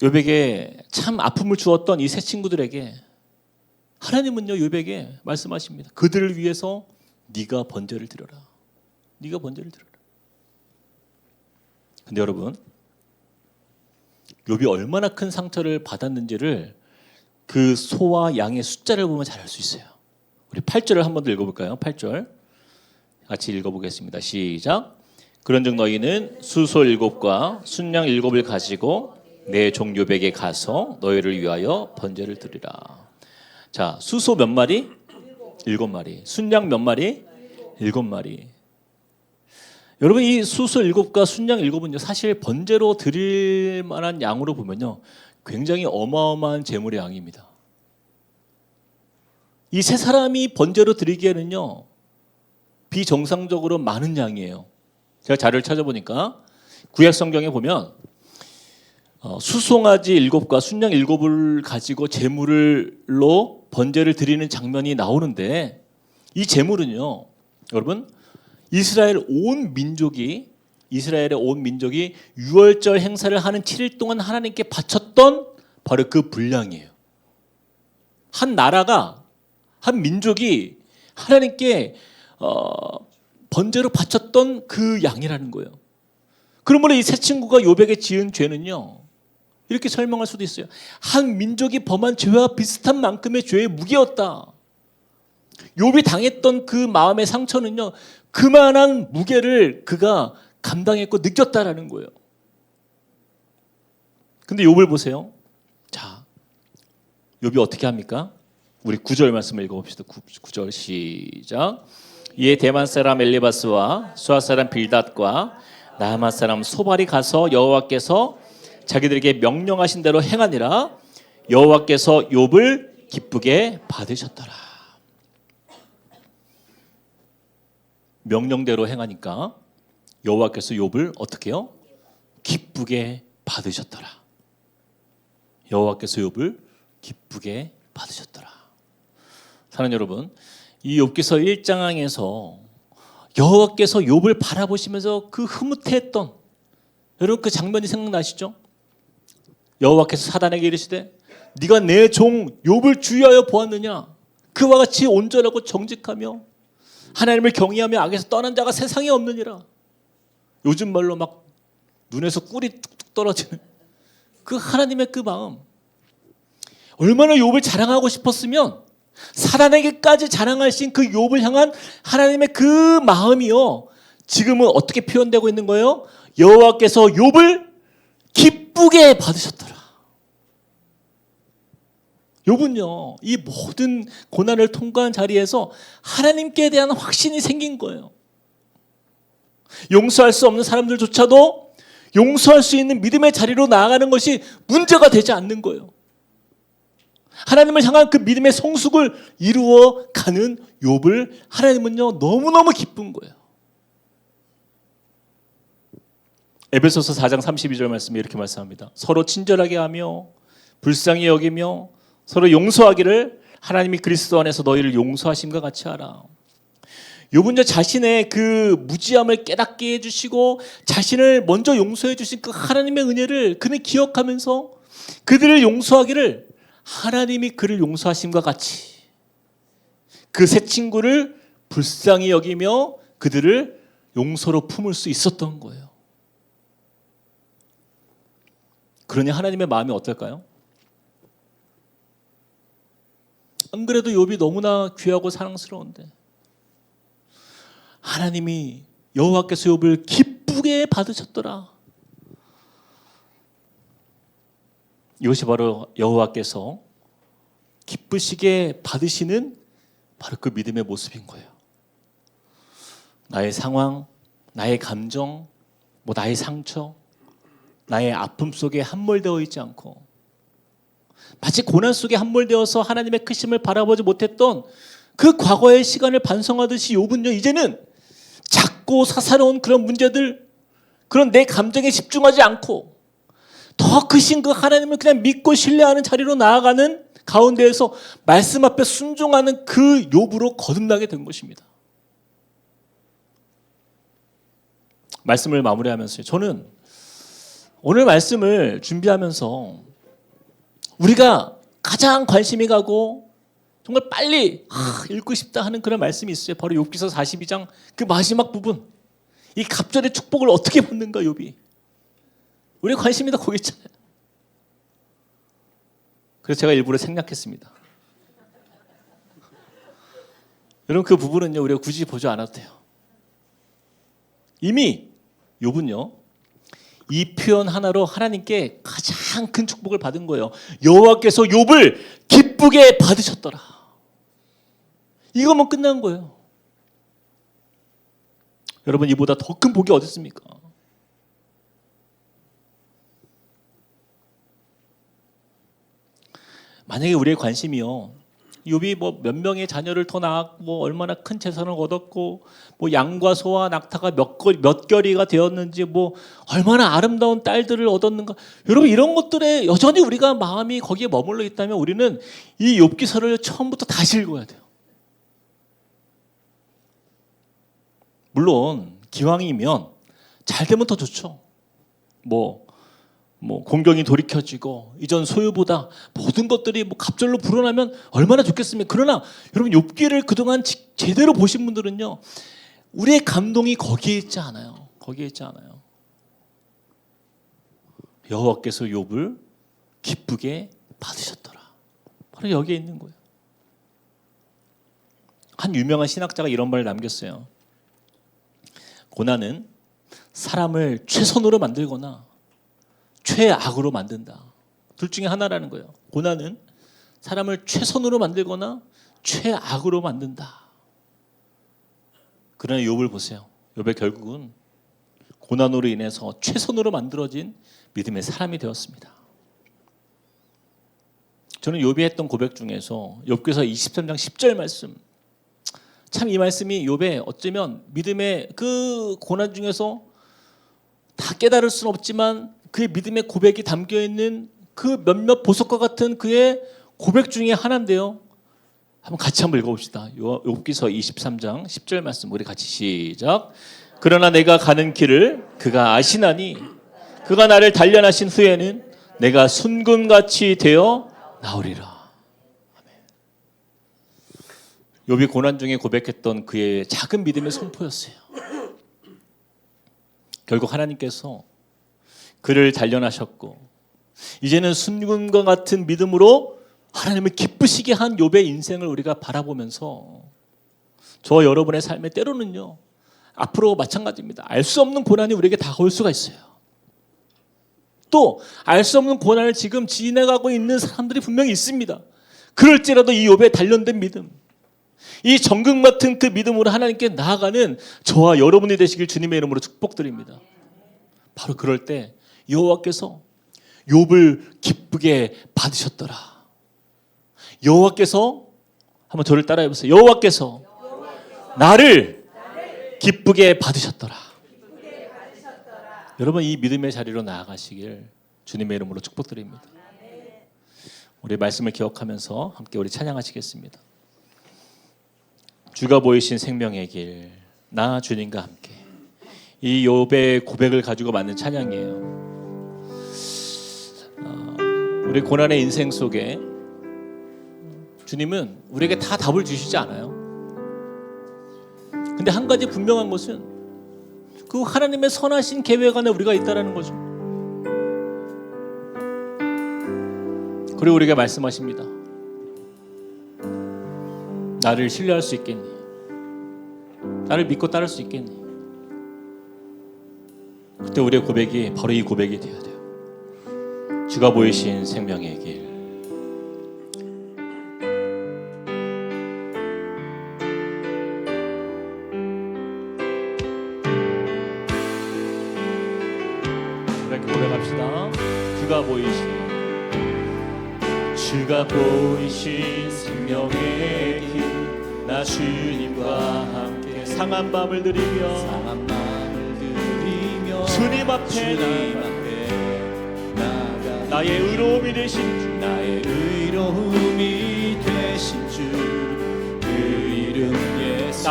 욥에게 참 아픔을 주었던 이 세 친구들에게 하나님은요 욥에게 말씀하십니다. 그들을 위해서 네가 번제를 드려라. 네가 번제를 드려라. 근데 여러분 욥이 얼마나 큰 상처를 받았는지를 그 소와 양의 숫자를 보면 잘 알 수 있어요. 우리 8절을 한 번 더 읽어볼까요? 8절 같이 읽어보겠습니다. 시작. 그런즉 너희는 수소 7과 순양 7을 가지고 내 종 욥에게 가서 너희를 위하여 번제를 드리라. 자, 수소 몇 마리? 7마리. 순양 몇 마리? 7마리. 여러분 이 수소 7과 순양 7은요 사실 번제로 드릴 만한 양으로 보면요 굉장히 어마어마한 제물의 양입니다. 이 세 사람이 번제로 드리기에는요 비정상적으로 많은 양이에요. 제가 자료를 찾아보니까 구약 성경에 보면 수송아지 7과 순양 7을 가지고 제물로 번제를 드리는 장면이 나오는데 이 제물은요 여러분 이스라엘의 온 민족이 유월절 행사를 하는 7일 동안 하나님께 바쳤던 바로 그 분량이에요. 한 나라가 한 민족이 하나님께 번제로 바쳤던 그 양이라는 거예요. 그러므로 이 세 친구가 욥에게 지은 죄는요 이렇게 설명할 수도 있어요. 한 민족이 범한 죄와 비슷한 만큼의 죄의 무게였다. 욥이 당했던 그 마음의 상처는요 그만한 무게를 그가 감당했고 느꼈다라는 거예요. 근데 욥을 보세요. 자, 욥이 어떻게 합니까? 우리 9절 말씀을 읽어봅시다. 9절 시작. 이에 대만 사람 엘리바스와 수아 사람 빌닷과 나아만 사람 소발이 가서 여호와께서 자기들에게 명령하신 대로 행하니라. 여호와께서 욥을 기쁘게 받으셨더라. 명령대로 행하니까 여호와께서 욥을 어떻게 해요? 기쁘게 받으셨더라. 여호와께서 욥을 기쁘게 받으셨더라. 사랑하는 여러분, 이 욥기서 1장에서 여호와께서 욥을 바라보시면서 그 흐뭇해했던 여러분 그 장면이 생각나시죠? 여호와께서 사단에게 이르시되 네가 내 종 욥을 주의하여 보았느냐? 그와 같이 온전하고 정직하며 하나님을 경외하며 악에서 떠난 자가 세상에 없느니라. 요즘 말로 막 눈에서 꿀이 뚝뚝 떨어지는 그 하나님의 그 마음, 얼마나 욥을 자랑하고 싶었으면 사단에게까지 자랑하신 그 욥을 향한 하나님의 그 마음이요, 지금은 어떻게 표현되고 있는 거예요? 여호와께서 욥을 기쁘게 받으셨더라. 욥은요, 이 모든 고난을 통과한 자리에서 하나님께 대한 확신이 생긴 거예요. 용서할 수 없는 사람들조차도 용서할 수 있는 믿음의 자리로 나아가는 것이 문제가 되지 않는 거예요. 하나님을 향한 그 믿음의 성숙을 이루어가는 욥을 하나님은요 너무너무 기쁜 거예요. 에베소서 4장 32절 말씀에 이렇게 말씀합니다. 서로 친절하게 하며 불쌍히 여기며 서로 용서하기를 하나님이 그리스도 안에서 너희를 용서하심과 같이 하라. 욥은요 자신의 그 무지함을 깨닫게 해주시고 자신을 먼저 용서해 주신 그 하나님의 은혜를 그는 기억하면서 그들을 용서하기를 하나님이 그를 용서하심과 같이 그 세 친구를 불쌍히 여기며 그들을 용서로 품을 수 있었던 거예요. 그러니 하나님의 마음이 어떨까요? 안 그래도 욥이 너무나 귀하고 사랑스러운데 하나님이 여호와께서 욥을 기쁘게 받으셨더라. 이것이 바로 여호와께서 기쁘시게 받으시는 바로 그 믿음의 모습인 거예요. 나의 상황, 나의 감정, 나의 상처, 나의 아픔 속에 함몰되어 있지 않고 마치 고난 속에 함몰되어서 하나님의 크심을 바라보지 못했던 그 과거의 시간을 반성하듯이 욥은요 이제는 작고 사사로운 그런 문제들, 그런 내 감정에 집중하지 않고 더 크신 그 하나님을 그냥 믿고 신뢰하는 자리로 나아가는 가운데에서 말씀 앞에 순종하는 그 욥으로 거듭나게 된 것입니다. 말씀을 마무리하면서요, 저는 오늘 말씀을 준비하면서 우리가 가장 관심이 가고 정말 빨리 읽고 싶다 하는 그런 말씀이 있어요. 바로 욥기서 42장 그 마지막 부분, 이 갑절의 축복을 어떻게 받는가 욥이. 우리 관심이 다 거기 있잖아요. 그래서 제가 일부러 생략했습니다. 여러분 그 부분은요 우리가 굳이 보지 않아도 돼요. 이미 욥은요 이 표현 하나로 하나님께 가장 큰 축복을 받은 거예요. 여호와께서 욥을 기쁘게 받으셨더라. 이거면 끝난 거예요. 여러분 이보다 더 큰 복이 어디 있습니까? 만약에 우리의 관심이요, 욥이 몇 명의 자녀를 더 낳았고 얼마나 큰 재산을 얻었고 양과 소와 낙타가 몇 결이가 되었는지 얼마나 아름다운 딸들을 얻었는가, 여러분 이런 것들에 여전히 우리가 마음이 거기에 머물러 있다면 우리는 이 욥기서를 처음부터 다시 읽어야 돼요. 물론 기왕이면 잘 되면 더 좋죠. 공경이 돌이켜지고 이전 소유보다 모든 것들이 갑절로 불어나면 얼마나 좋겠습니까? 그러나 여러분 욥기를 그동안 제대로 보신 분들은요 우리의 감동이 거기에 있지 않아요. 거기에 있지 않아요. 여호와께서 욥을 기쁘게 받으셨더라. 바로 여기에 있는 거예요. 한 유명한 신학자가 이런 말을 남겼어요. 고난은 사람을 최선으로 만들거나 최악으로 만든다. 둘 중에 하나라는 거예요. 고난은 사람을 최선으로 만들거나 최악으로 만든다. 그러나 욥을 보세요. 욥의 결국은 고난으로 인해서 최선으로 만들어진 믿음의 사람이 되었습니다. 저는 욥이 했던 고백 중에서 욥기서 23장 10절 말씀, 참 이 말씀이 욥의 어쩌면 믿음의 그 고난 중에서 다 깨달을 수는 없지만 그의 믿음의 고백이 담겨 있는 그 몇몇 보석과 같은 그의 고백 중에 하나인데요. 같이 한번 읽어봅시다. 욥기서 23장 10절 말씀 우리 같이 시작. 그러나 내가 가는 길을 그가 아시나니 그가 나를 단련하신 후에는 내가 순금같이 되어 나오리라. 욥이 고난 중에 고백했던 그의 작은 믿음의 선포였어요. 결국 하나님께서 그를 단련하셨고 이제는 순금과 같은 믿음으로 하나님을 기쁘시게 한 욥의 인생을 우리가 바라보면서 저와 여러분의 삶에 때로는요 앞으로 마찬가지입니다. 알 수 없는 고난이 우리에게 다가올 수가 있어요. 또 알 수 없는 고난을 지금 지나가고 있는 사람들이 분명히 있습니다. 그럴지라도 이 욥의 단련된 믿음, 이 정금 같은 그 믿음으로 하나님께 나아가는 저와 여러분이 되시길 주님의 이름으로 축복드립니다. 바로 그럴 때 여호와께서 욥을 기쁘게 받으셨더라. 여호와께서 한번 저를 따라해 보세요. 여호와께서 나를 기쁘게 받으셨더라. 여러분 이 믿음의 자리로 나아가시길 주님의 이름으로 축복드립니다. 우리 말씀을 기억하면서 함께 우리 찬양하시겠습니다. 주가 보이신 생명의 길, 나 주님과 함께. 이 욥의 고백을 가지고 만든 찬양이에요. 우리 고난의 인생 속에 주님은 우리에게 다 답을 주시지 않아요. 근데 한 가지 분명한 것은 그 하나님의 선하신 계획 안에 우리가 있다는 거죠. 그리고 우리에게 말씀하십니다. 나를 신뢰할 수 있겠니? 나를 믿고 따를 수 있겠니? 그때 우리의 고백이 바로 이 고백이 되어야 돼요. 주가 보이신 생명의 길. 이렇게 고백합시다. 주가 보이신 생명의 길, 나 주님과 함께 상한 마음을 드리며 주님 앞에 나가 나의 의로움이 되신 주, 그 이름 예수,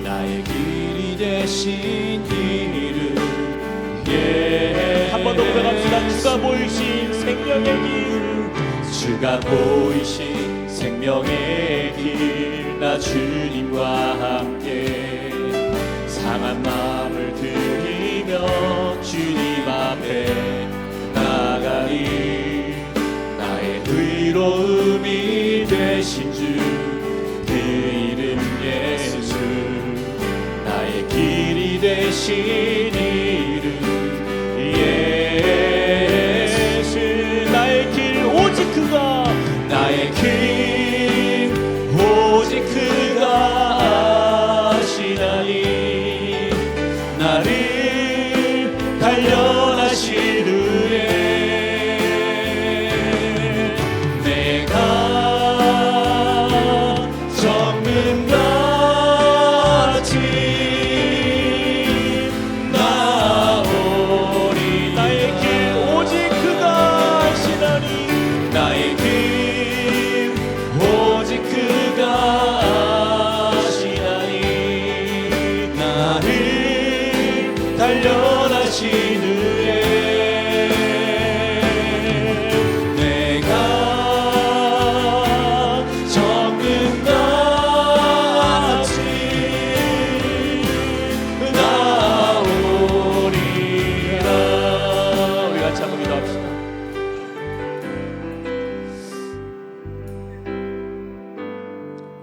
나의 길이 되신 이름 한 번 더 고백합시다. 주가 보이신 생명의 길, 주가 보이신 생명의 길, 나 주님과 함께 상한 마음을 드리며 주님 앞에 나가리. 나의 의로움이 되신 주, 그 이름 예수, 나의 길이 되신 이름 예수. 나의 길 오직 그가, 나의 길 오직 그가 아시나니 나를 단련하신 후에 내가 정금같이 나오리. 나의 길 오직 그가 아시나니 나의 길 오직 그가 아시나니 나를 단련하신 후에 내가 정금같이 나오리라. 우리 같이 한번 기도합시다.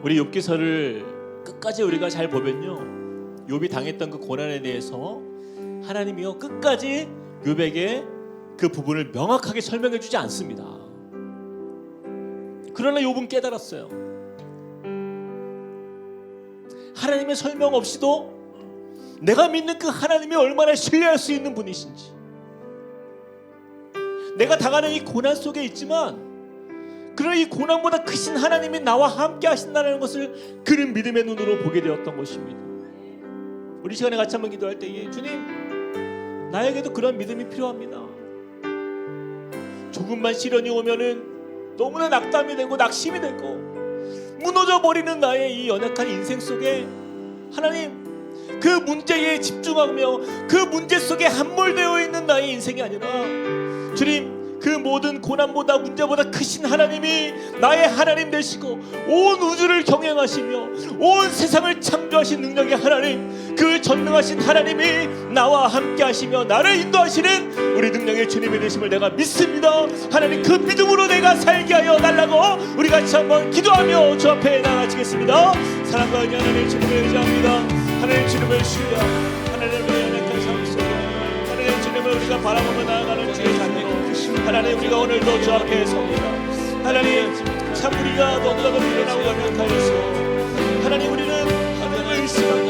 우리 욥기서를 끝까지 우리가 잘 보면요, 욥이 당했던 그 고난에 대해서 하나님이요 끝까지 욥에게 그 부분을 명확하게 설명해 주지 않습니다. 그러나 욥은 깨달았어요. 하나님의 설명 없이도 내가 믿는 그 하나님이 얼마나 신뢰할 수 있는 분이신지, 내가 당하는 이 고난 속에 있지만 그러나 이 고난보다 크신 하나님이 나와 함께 하신다는 것을 그는 믿음의 눈으로 보게 되었던 것입니다. 우리 시간에 같이 한번 기도할 때에 주님, 나에게도 그런 믿음이 필요합니다. 조금만 시련이 오면은 너무나 낙담이 되고 낙심이 되고 무너져 버리는 나의 이 연약한 인생 속에 하나님, 그 문제에 집중하며 그 문제 속에 함몰되어 있는 나의 인생이 아니라 주님, 그 모든 고난보다 문제보다 크신 하나님이 나의 하나님 되시고 온 우주를 경영하시며 온 세상을 창조하신 능력의 하나님, 그 전능하신 하나님이 나와 함께 하시며 나를 인도하시는 우리 능력의 주님이 되심을 내가 믿습니다. 하나님, 그 믿음으로 내가 살게 하여 달라고 우리 같이 한번 기도하며 주 앞에 나아가시겠습니다. 사랑과 은혜 하나님 주님을 의지합니다. 하나님 주님을 신뢰하고 하나님의 연약한 삶 속에 하나님 주님을 우리가 바라보며 나아가는 주의 자녀로 하나님, 우리가 오늘도 주 앞에 섭니다. 하나님, 참 우리가 너무나도 미련하고 연약하여서 하나님, 우리는 하나님을 의심하고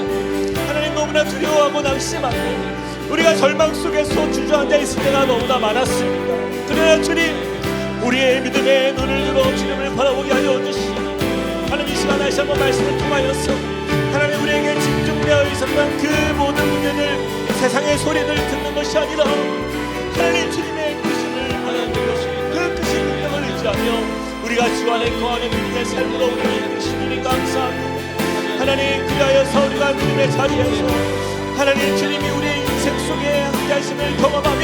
하나님 너무나 두려워하고 낙심하고 우리가 절망 속에서 주저앉아 있을 때가 너무나 많았습니다. 그러나 주님, 우리의 믿음의 눈을 들어 주님을 바라보게 하여 주시고 하나님, 이 시간 다시 한번 말씀을 통하여서 하나님, 우리에게 집중되어 있었던 그 모든 문제들, 세상의 소리를 듣는 것이 아니라 하나님 주님의 그 크신 능력을 의지하며 우리가 주 안에 거하는 믿음의 삶으로 우리를 이끄신 주님 감사합니다. 하나님, 그리하여서 우리가 믿음의 자리에서 하나님 주님이 우리의 인생 속에 함께 하심을 경험하며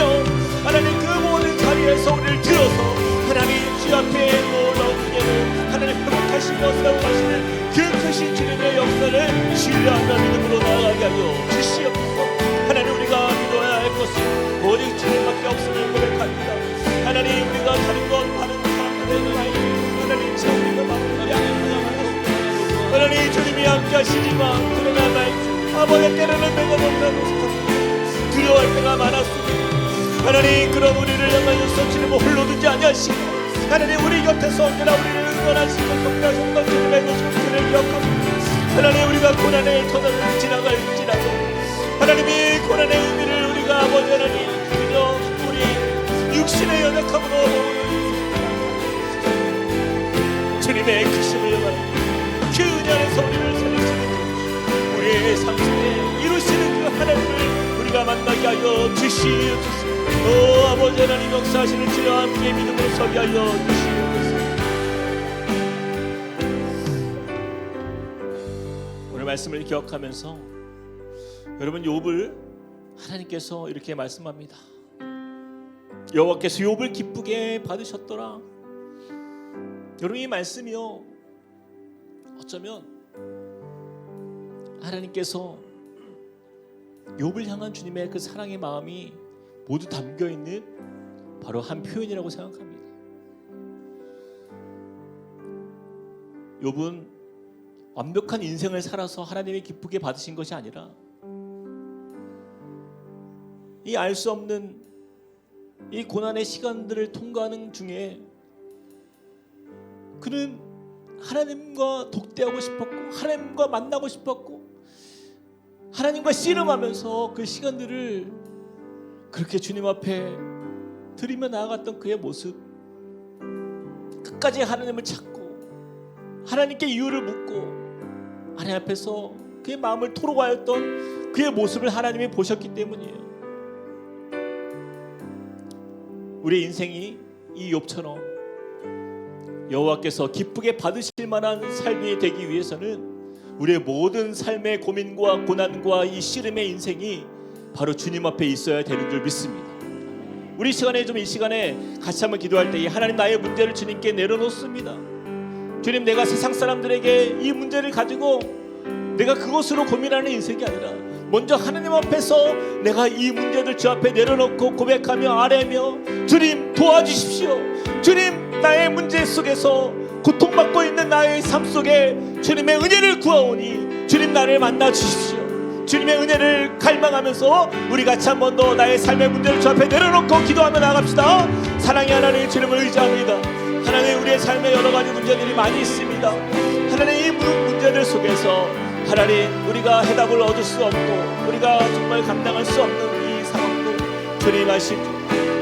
하나님, 그 모든 자리에서 우리를 들어서 하나님 주 앞에 놀라운 은혜를 하나님 회복하시며 세워가시는 그 크신 주님의 역사를 신뢰하며 믿음으로 나아가게 하여 주시옵소서. 하나님, 우리가 믿어야 할 것은 오직 주님밖에 없음을 고백합니다. 하나님, 우리가 다른 것 다른 사람들의 나이 하나님 참 우리가 마음을 양해하여 하나님 주님이 함께 하시지만 그러나 나의 아버지 때로는 내가 너무나도 두려워할 때가 많았습니다. 하나님, 그런 우리를 향하여서 주님을 홀로 두지 아니하시고 하나님, 우리 곁에서 언제나 우리를 응원하시고 격려하셨던 주님의 모습을 기억합니다. 하나님, 우리가 고난의 터널을 지나갈지라도 하나님이 고난의 의미를 우리가 아버지 하나님 그저 우리 육신의 연약함으로 주님의 크심을 바라보고 그 은혜 안에서 우리를 살리시는 우리의 삶 속에 이루시는 그 하나님을 우리가 만나게 하여 주시옵소서. 아버지 하나님, 역사하시는 주와 함께 믿음으로 서게 하여 주시옵소서. 오늘 말씀을 기억하면서 여러분, 욥을 하나님께서 이렇게 말씀합니다. 여호와께서 욥을 기쁘게 받으셨더라. 여러분, 이 말씀이요, 어쩌면 하나님께서 욥을 향한 주님의 그 사랑의 마음이 모두 담겨있는 바로 한 표현이라고 생각합니다. 욥은 완벽한 인생을 살아서 하나님이 기쁘게 받으신 것이 아니라 이 알 수 없는 이 고난의 시간들을 통과하는 중에 그는 하나님과 독대하고 싶었고 하나님과 만나고 싶었고 하나님과 씨름하면서 그 시간들을 그렇게 주님 앞에 드리며 나아갔던 그의 모습, 끝까지 하나님을 찾고 하나님께 이유를 묻고 하나님 앞에서 그의 마음을 토로하였던 그의 모습을 하나님이 보셨기 때문이에요. 우리의 인생이 이 욥처럼 여호와께서 기쁘게 받으실 만한 삶이 되기 위해서는 우리의 모든 삶의 고민과 고난과 이 씨름의 인생이 바로 주님 앞에 있어야 되는 줄 믿습니다. 우리 시간에 이 시간에 같이 한번 기도할 때 하나님, 나의 문제를 주님께 내려놓습니다. 주님, 내가 세상 사람들에게 이 문제를 가지고 내가 그것으로 고민하는 인생이 아니라 먼저 하나님 앞에서 내가 이 문제를 주 앞에 내려놓고 고백하며 아뢰며 주님 도와주십시오. 주님, 나의 문제 속에서 고통받고 있는 나의 삶 속에 주님의 은혜를 구하오니 주님, 나를 만나 주십시오. 주님의 은혜를 갈망하면서 우리 같이 한 번 더 나의 삶의 문제를 주 앞에 내려놓고 기도하며 나갑시다. 사랑의 하나님, 주님을 의지합니다. 하나님, 우리의 삶에 여러 가지 문제들이 많이 있습니다. 하나님, 이 문제들 속에서 하나님, 우리가 해답을 얻을 수 없고 우리가 정말 감당할 수 없는 이 상황들 주님 아십니다.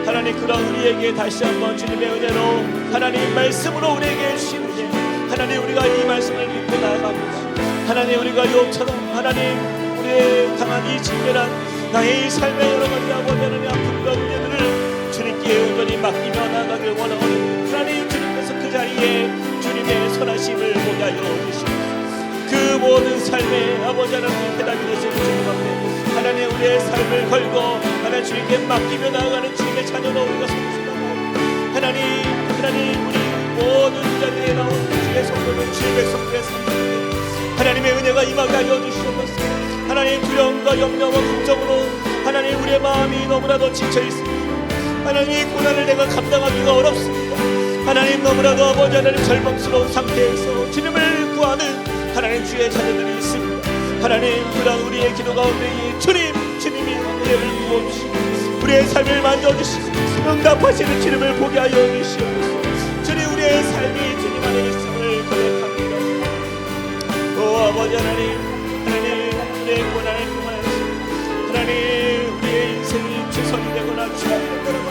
하나님, 그런 우리에게 다시 한번 주님의 은혜로 하나님 말씀으로 우리에게 주신 은혜, 하나님, 우리가 이 말씀을 믿고 나아갑니다. 하나님, 우리가 욥처럼 하나님 우리의 당한 이 진멸한 나의 이 삶의 여러 가지 아버지 하나님 아픔과 문제들을 주님께 온전히 맡기며 나가길 원하오니 하나님 주님께서 그 자리에 주님의 선하심을 보게 하여 주시옵소서. 그 모든 삶의 아버지 하나님 해답이 되시는 주님 앞에 하나님 우리의 삶을 걸고 하나님 주님께 맡기며 나아가는 주님의 자녀로 우리가 성숙하고 하나님 우리 모든 자리에 나온 주의 성도는 주의 백성들의 삶을 하나님의 은혜가 임하게 하여 주시옵소서. 하나님 두려움과 염려와 걱정으로 하나님 우리의 마음이 너무나도 지쳐 있습니다. 하나님 이 고난을 내가 감당하기가 어렵습니다. 하나님 너무나도 아버지 하나님 절망스러운 상태에서 주님을 구하는 하나님 주의 자녀들이 있습니다. 하나님 그런 우리의 기도 가운데 주님이 은혜를 부어주시고 우리의 삶을 만져주시고 응답하시는 주님을 보게 하여 주시옵소서. 주님 우리의 삶이 주님 안에 있음을 고백합니다. 오 아버지 하나님 우리의 고난을 통하여서 하나님 우리의 인생이 최선이 되거나 최악이 되거나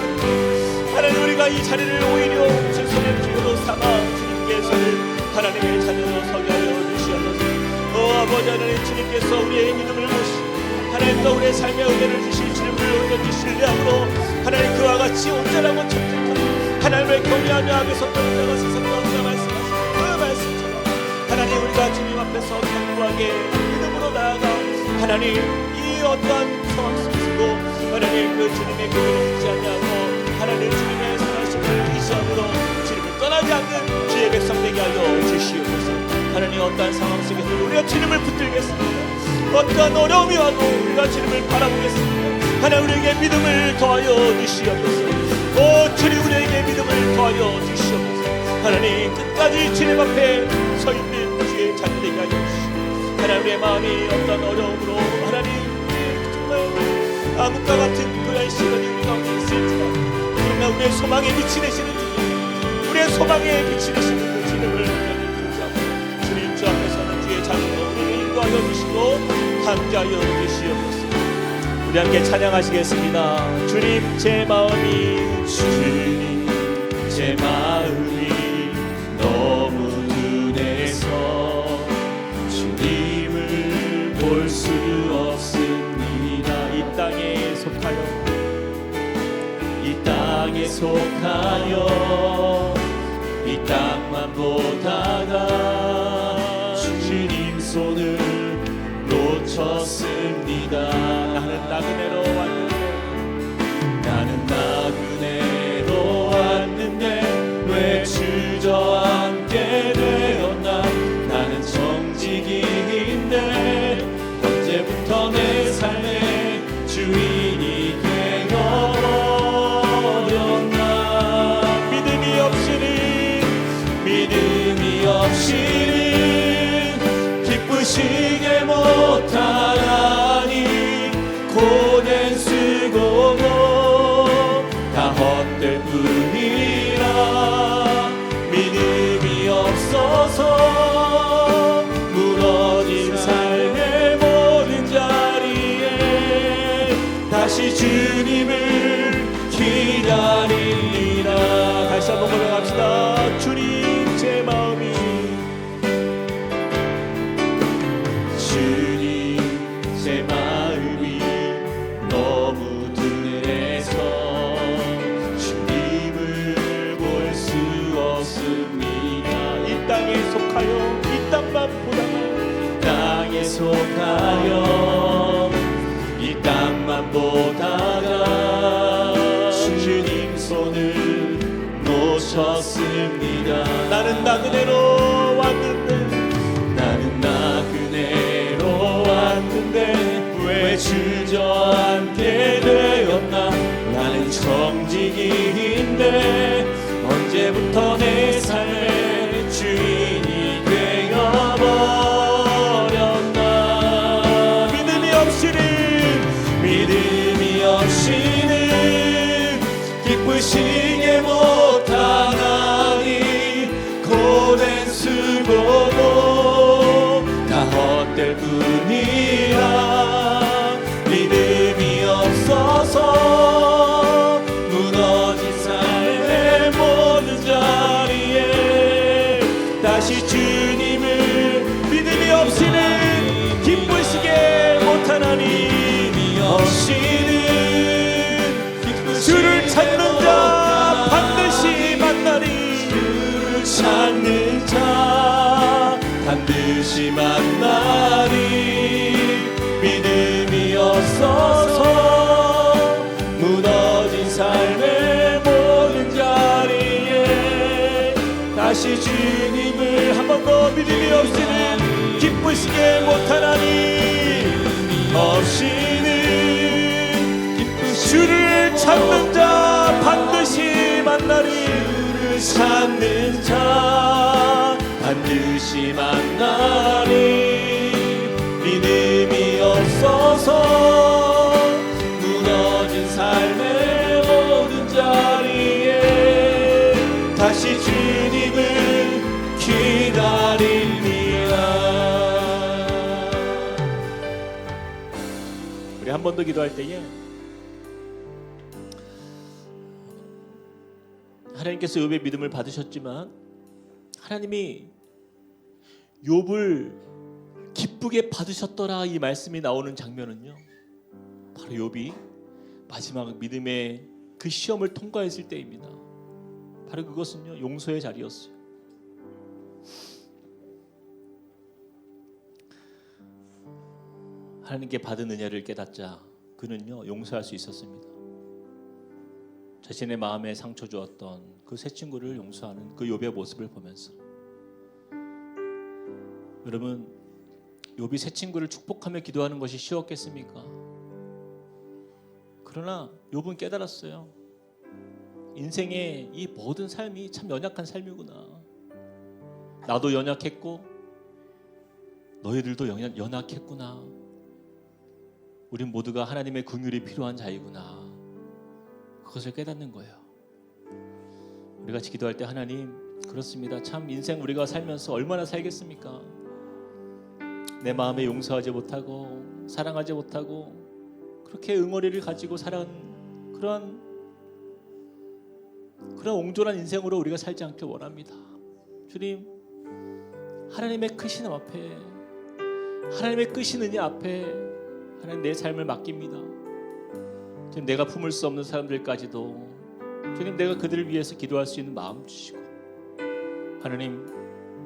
하나님 우리가 이 자리를 오히려 최선의 기회로 삼아 주님께서는 하나님의 자녀로 서게 하여 주시옵소서. 오 아버지 하나님 주님께서 우리의 믿음을 보시고 하나님과 우리의 삶의 은혜를 주실 주님을 온전히 신뢰함으로 하나님 그와 같이 온전하고 청정한 하나님을 경외하며 하면서 떠나가 세상과 우리가 말씀하신 그 말씀처럼 하나님 우리가 주님 앞에서 견고하게 믿음으로 나아가 하나님 이 어떠한 상황 속에서도 하나님 그 주님의 교회를 잊지 아니하고 하나님 주님의 선하심을 의지함으로 주님을 떠나지 않는 주의 백성 되게 하여 주시옵소서. 하나님 어떠한 상황 속에서도 우리가 주님을 붙들겠습니다. 어떠한 어려움이 와도 우리가 주님을 바라보겠습니다. 하나님 우리에게 믿음을 더하여 주시옵소서. 오 주님 우리에게 믿음을 더하여 주시옵소서. 하나님 끝까지 주님 앞에 서 있는 주의 자녀 되게 하여 주시옵소서. 하나님 우리의 마음이 어떤 어려움으로 하나님 정말 암흑과 같은 그런 시간이 우리 가운데 있을지라도 그러나 우리의 소망의 빛이 되시는 주님 우리의 소망의 빛이 되시는 그 주님을 붙잡고 주님 주 앞에 서는 주의 자녀로 우리를 인도하여 주시고 함께하여 주시옵소서. 우리 함께 찬양하시겠습니다. 주님 제 마음이 너무 눈에서 주님을 볼 수 없습니다. 이 땅에 속하여 이 땅만 보다가 주님 손을 놓쳤습니다. 나는 나그네로 왔는데 왜 주저앉게 되었나. 나는 정직인데 언제부터 내 삶의 주인이 되어버렸나. 믿음이 없이는 기쁘시게 못하나니 고된 수고도 다 헛될 뿐이라. 믿음이 없어서 무너진 삶의 모든 자리에 다시 주님을 기다리리라. 다시 한번 고백합시다. 주님 제 마음이 너무 둔해서 주님을 볼 수 없습니다. 이 땅에 속하여 이 땅만 보다가 이 땅만 보다가 주님 손을 놓쳤습니다. 나는 나그네로 왔는데 왜 주저앉게 되었나. 나는 정직인데 언제부터 내 삶의 주인이 되어버렸나. 믿음이 없이는 기쁘시게 못하나니 고된 수고도 다 헛될 뿐이라. 믿음이 없어서 무너진 삶의 모든 자리에 다시 주님을 믿음이 없이는 기쁘시게 못하나니. 없이는 주를 찾는 자 반드시 만나리. 주를 찾는 자 반드시 만나리. 믿음이 없어서 무너진 삶의 모든 자리에 다시 주님을 한 번 더 믿음이 없이는 기쁘시게 못하나니. 없이는 주를 찾는 자 반드시 만나리. 주를 찾는 자 반드시 만나리. 믿음이 없어서 무너진 삶의 모든 자리에 다시 주님을 기다립니다. 우리 한 번 더 기도할 때에 하나님께서 욥의 믿음을 받으셨지만 하나님이 욥을 기쁘게 받으셨더라 이 말씀이 나오는 장면은요, 바로 욥이 마지막 믿음의 그 시험을 통과했을 때입니다. 바로 그것은요, 용서의 자리였어요. 하나님께 받은 은혜를 깨닫자 그는요, 용서할 수 있었습니다. 자신의 마음에 상처 주었던 그 세 친구를 용서하는 그 욥의 모습을 보면서, 여러분, 욥이 세 친구를 축복하며 기도하는 것이 쉬웠겠습니까? 그러나 욥은 깨달았어요. 인생의 이 모든 삶이 참 연약한 삶이구나. 나도 연약했고 너희들도 연약했구나. 우린 모두가 하나님의 긍휼이 필요한 자이구나. 그것을 깨닫는 거예요. 우리 같이 기도할 때, 하나님, 그렇습니다. 참 인생 우리가 살면서 얼마나 살겠습니까? 내 마음에 용서하지 못하고 사랑하지 못하고 그렇게 응어리를 가지고 살아간 그런 옹졸한 인생으로 우리가 살지 않길 원합니다. 주님, 하나님의 크신 앞에, 하나님의 크신 은혜 앞에 하나님 내 삶을 맡깁니다. 주님, 내가 품을 수 없는 사람들까지도 주님, 내가 그들을 위해서 기도할 수 있는 마음 주시고, 하나님,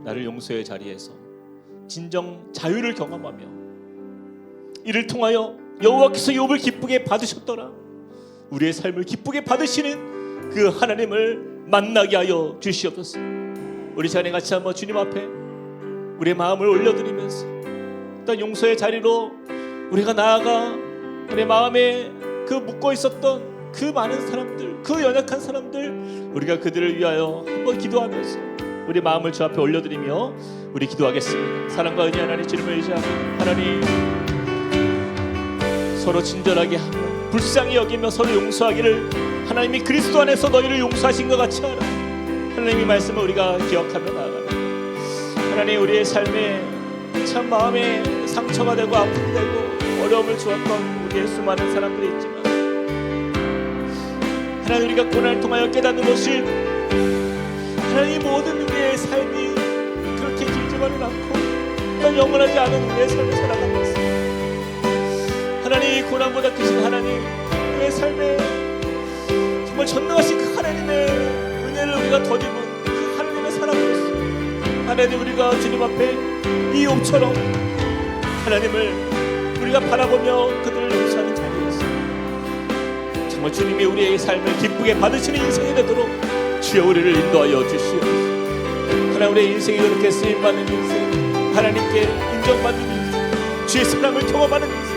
나를 용서의 자리에서 진정 자유를 경험하며 이를 통하여 여호와께서 욥을 기쁘게 받으셨더라, 우리의 삶을 기쁘게 받으시는 그 하나님을 만나게 하여 주시옵소서. 우리 자녀 같이 한번 주님 앞에 우리의 마음을 올려드리면서 일단 용서의 자리로 우리가 나아가 우리 마음에 그 묻고 있었던 그 많은 사람들, 그 연약한 사람들, 우리가 그들을 위하여 한번 기도하면서 우리 마음을 주 앞에 올려드리며 우리 기도하겠습니다. 사랑과 은혜 하나님 주님을 의지하며, 하나님, 서로 친절하게 하며 불쌍히 여기며 서로 용서하기를 하나님이 그리스도 안에서 너희를 용서하신 것 같이 하라. 하나님의 말씀을 우리가 기억하며 나아가라. 하나님, 우리의 삶에 참 마음에 상처가 되고 아픔이 되고 어려움을 주었던 우리의 수많은 사람들이 있지만, 하나님, 우리가 고난을 통하여 깨닫는 것이 하나님 모든 우리의 삶이 그렇게 길지만은 않고 영원하지 않은 우리의 삶을 살아가는 것입니다. 하나님, 고난보다 크신 하나님, 우리의 삶에 정말 전능하신 그 하나님의 은혜를 우리가 덧입은 그 하나님의 사랑으로서 하나님, 우리가 주님 앞에 이 욥처럼 하나님을 우리가 바라보며 그들을 용서하는 자리였습니다. 정말 주님이 우리의 삶을 기쁘게 받으시는 인생이 되도록 주여 우리를 인도하여 주시옵소서. 하나님, 우리의 인생이 그렇게 쓰임받는 인생, 하나님께 인정받는 인생, 주의 사랑을 경험하는 인생,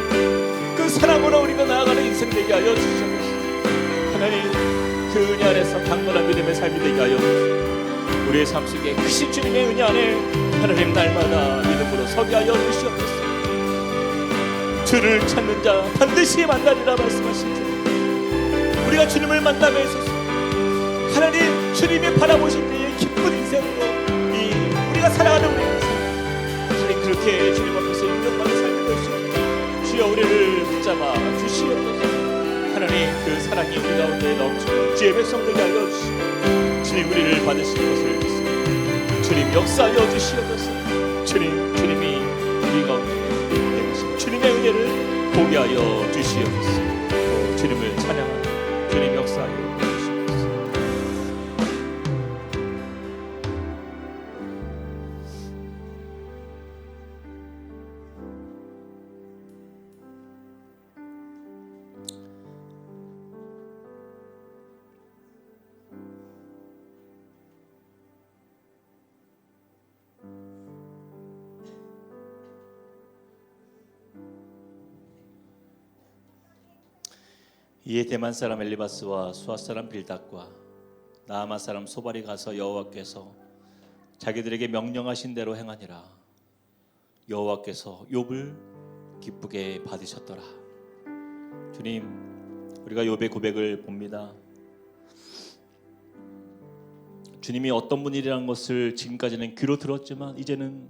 그 사랑으로 우리가 나아가는 인생 되게 하여 주시옵소서. 하나님, 그 은혜 안에서 강건한 믿음의 삶이 되게 하여 주시옵소서. 우리의 삶 속에 크신 주님의 은혜 안에 하나님 날마다 믿음으로 서게 하여 주시옵소서. 주를 찾는 자 반드시 만나리라 말씀하신 주, 우리가 주님을 만남에 있어서 하나님, 주님이 바라보실 때의 기쁜 인생으로 우리가 살아가는 우리 인생, 하나님, 그렇게 주님 앞에서 인정받는 삶이 될 수 있는 주여 우리를 붙잡아 주시옵소서. 하나님, 그 사랑이 우리 가운데 넘치는 주의 백성 되게 하여 주시고, 주님 우리를 받으시는 것을 믿습니다. 주님 역사하여 주시옵소서. 주님이 우리 가운데 주님의 은혜를 보게 하게 하여 주시옵소서. 주님을 찬양하는 주님 역사하여 주시옵소서. 이에 대만 사람 엘리바스와 수아 사람 빌닷과 나아마 사람 소발이 가서 여호와께서 자기들에게 명령하신 대로 행하니라. 여호와께서 욥을 기쁘게 받으셨더라. 주님, 우리가 욥의 고백을 봅니다. 주님이 어떤 분이라는 것을 지금까지는 귀로 들었지만 이제는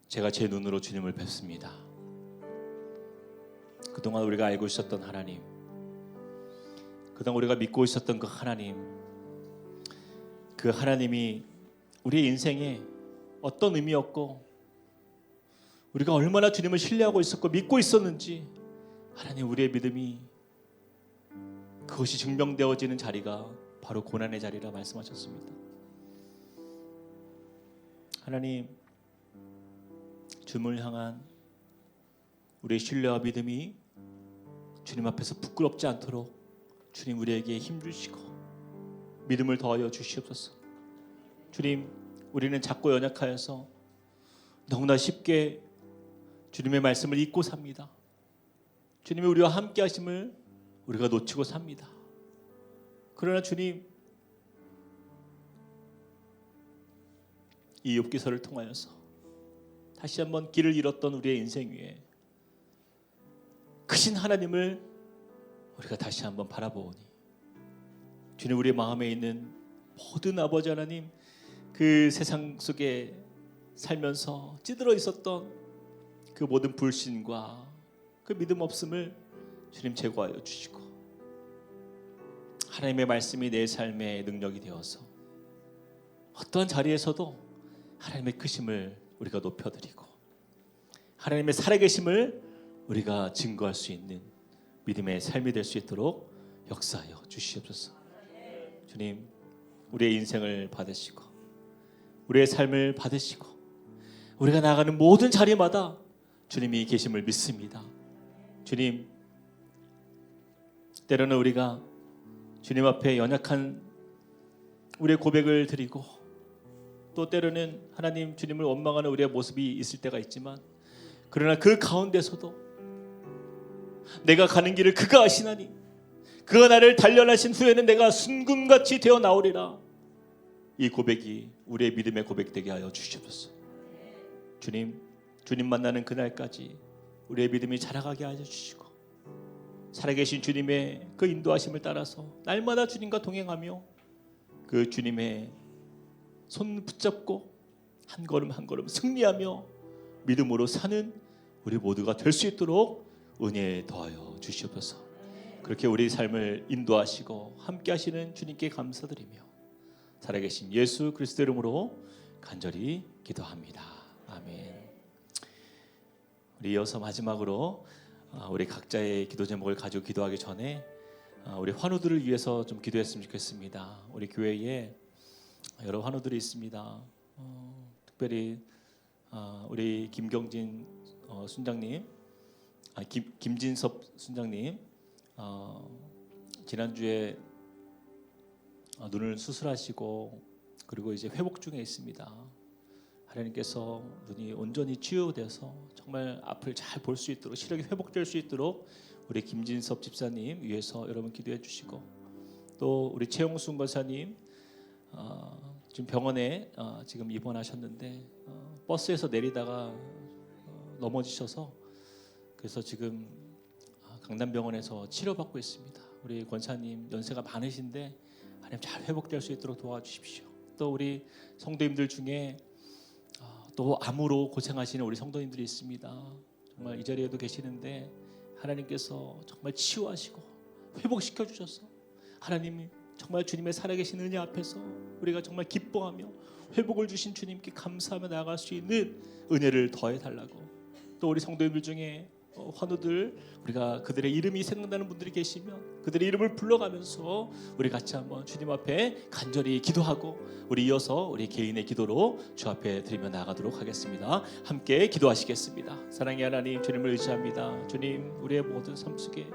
제가 제 눈으로 주님을 뵙습니다. 그동안 우리가 알고 있었던 하나님, 그동안 우리가 믿고 있었던 그 하나님, 그 하나님이 우리의 인생에 어떤 의미였고 우리가 얼마나 주님을 신뢰하고 있었고 믿고 있었는지 하나님 우리의 믿음이 그것이 증명되어지는 자리가 바로 고난의 자리라 말씀하셨습니다. 하나님, 주님을 향한 우리의 신뢰와 믿음이 주님 앞에서 부끄럽지 않도록 주님 우리에게 힘주시고 믿음을 더하여 주시옵소서. 주님, 우리는 작고 연약하여서 너무나 쉽게 주님의 말씀을 잊고 삽니다. 주님이 우리와 함께 하심을 우리가 놓치고 삽니다. 그러나 주님, 이 욥기서를 통하여서 다시 한번 길을 잃었던 우리의 인생 위에 크신 하나님을 우리가 다시 한번 바라보니 주님, 우리의 마음에 있는 모든 아버지 하나님, 그 세상 속에 살면서 찌들어 있었던 그 모든 불신과 그 믿음 없음을 주님 제거하여 주시고 하나님의 말씀이 내 삶의 능력이 되어서 어떠한 자리에서도 하나님의 크심을 우리가 높여드리고 하나님의 살아계심을 우리가 증거할 수 있는 믿음의 삶이 될 수 있도록 역사하여 주시옵소서. 주님, 우리의 인생을 받으시고 우리의 삶을 받으시고 우리가 나가는 모든 자리마다 주님이 계심을 믿습니다. 주님, 때로는 우리가 주님 앞에 연약한 우리의 고백을 드리고 또 때로는 하나님 주님을 원망하는 우리의 모습이 있을 때가 있지만 그러나 그 가운데서도 내가 가는 길을 그가 아시나니 그가 나를 단련하신 후에는 내가 순금같이 되어 나오리라. 이 고백이 우리의 믿음의 고백 되게 하여 주시옵소서. 주님, 주님 만나는 그날까지 우리의 믿음이 자라가게 하여 주시고 살아계신 주님의 그 인도하심을 따라서 날마다 주님과 동행하며 그 주님의 손 붙잡고 한 걸음 한 걸음 승리하며 믿음으로 사는 우리 모두가 될 수 있도록 은혜 더하여 주시옵소서. 그렇게 우리 삶을 인도하시고 함께 하시는 주님께 감사드리며 살아계신 예수 그리스도 이름으로 간절히 기도합니다. 아멘. 우리 이어서 마지막으로 우리 각자의 기도 제목을 가지고 기도하기 전에 우리 환우들을 위해서 좀 기도했으면 좋겠습니다. 우리 교회에 여러 환우들이 있습니다. 특별히 우리 김경진 순장님, 김진섭 순장님 지난주에 눈을 수술하시고 그리고 이제 회복 중에 있습니다. 하나님께서 눈이 온전히 치유돼서 정말 앞을 잘 볼 수 있도록 시력이 회복될 수 있도록 우리 김진섭 집사님 위해서 여러분 기도해 주시고 또 우리 최용순 권사님 지금 병원에 지금 입원하셨는데 버스에서 내리다가 넘어지셔서 그래서 지금 강남병원에서 치료받고 있습니다. 우리 권사님 연세가 많으신데 하나님 잘 회복될 수 있도록 도와주십시오. 또 우리 성도님들 중에 또 암으로 고생하시는 우리 성도님들이 있습니다. 정말 이 자리에도 계시는데 하나님께서 정말 치유하시고 회복시켜 주셔서 하나님이 정말 주님의 살아계신 은혜 앞에서 우리가 정말 기뻐하며 회복을 주신 주님께 감사하며 나아갈 수 있는 은혜를 더해 달라고 또 우리 성도님들 중에 환우들 우리가 그들의 이름이 생각나는 분들이 계시면 그들의 이름을 불러가면서 우리 같이 한번 주님 앞에 간절히 기도하고 우리 이어서 우리 개인의 기도로 주 앞에 드리며 나아가도록 하겠습니다. 함께 기도하시겠습니다. 사랑의 하나님, 주님을 의지합니다. 주님, 우리의 모든 삶 속에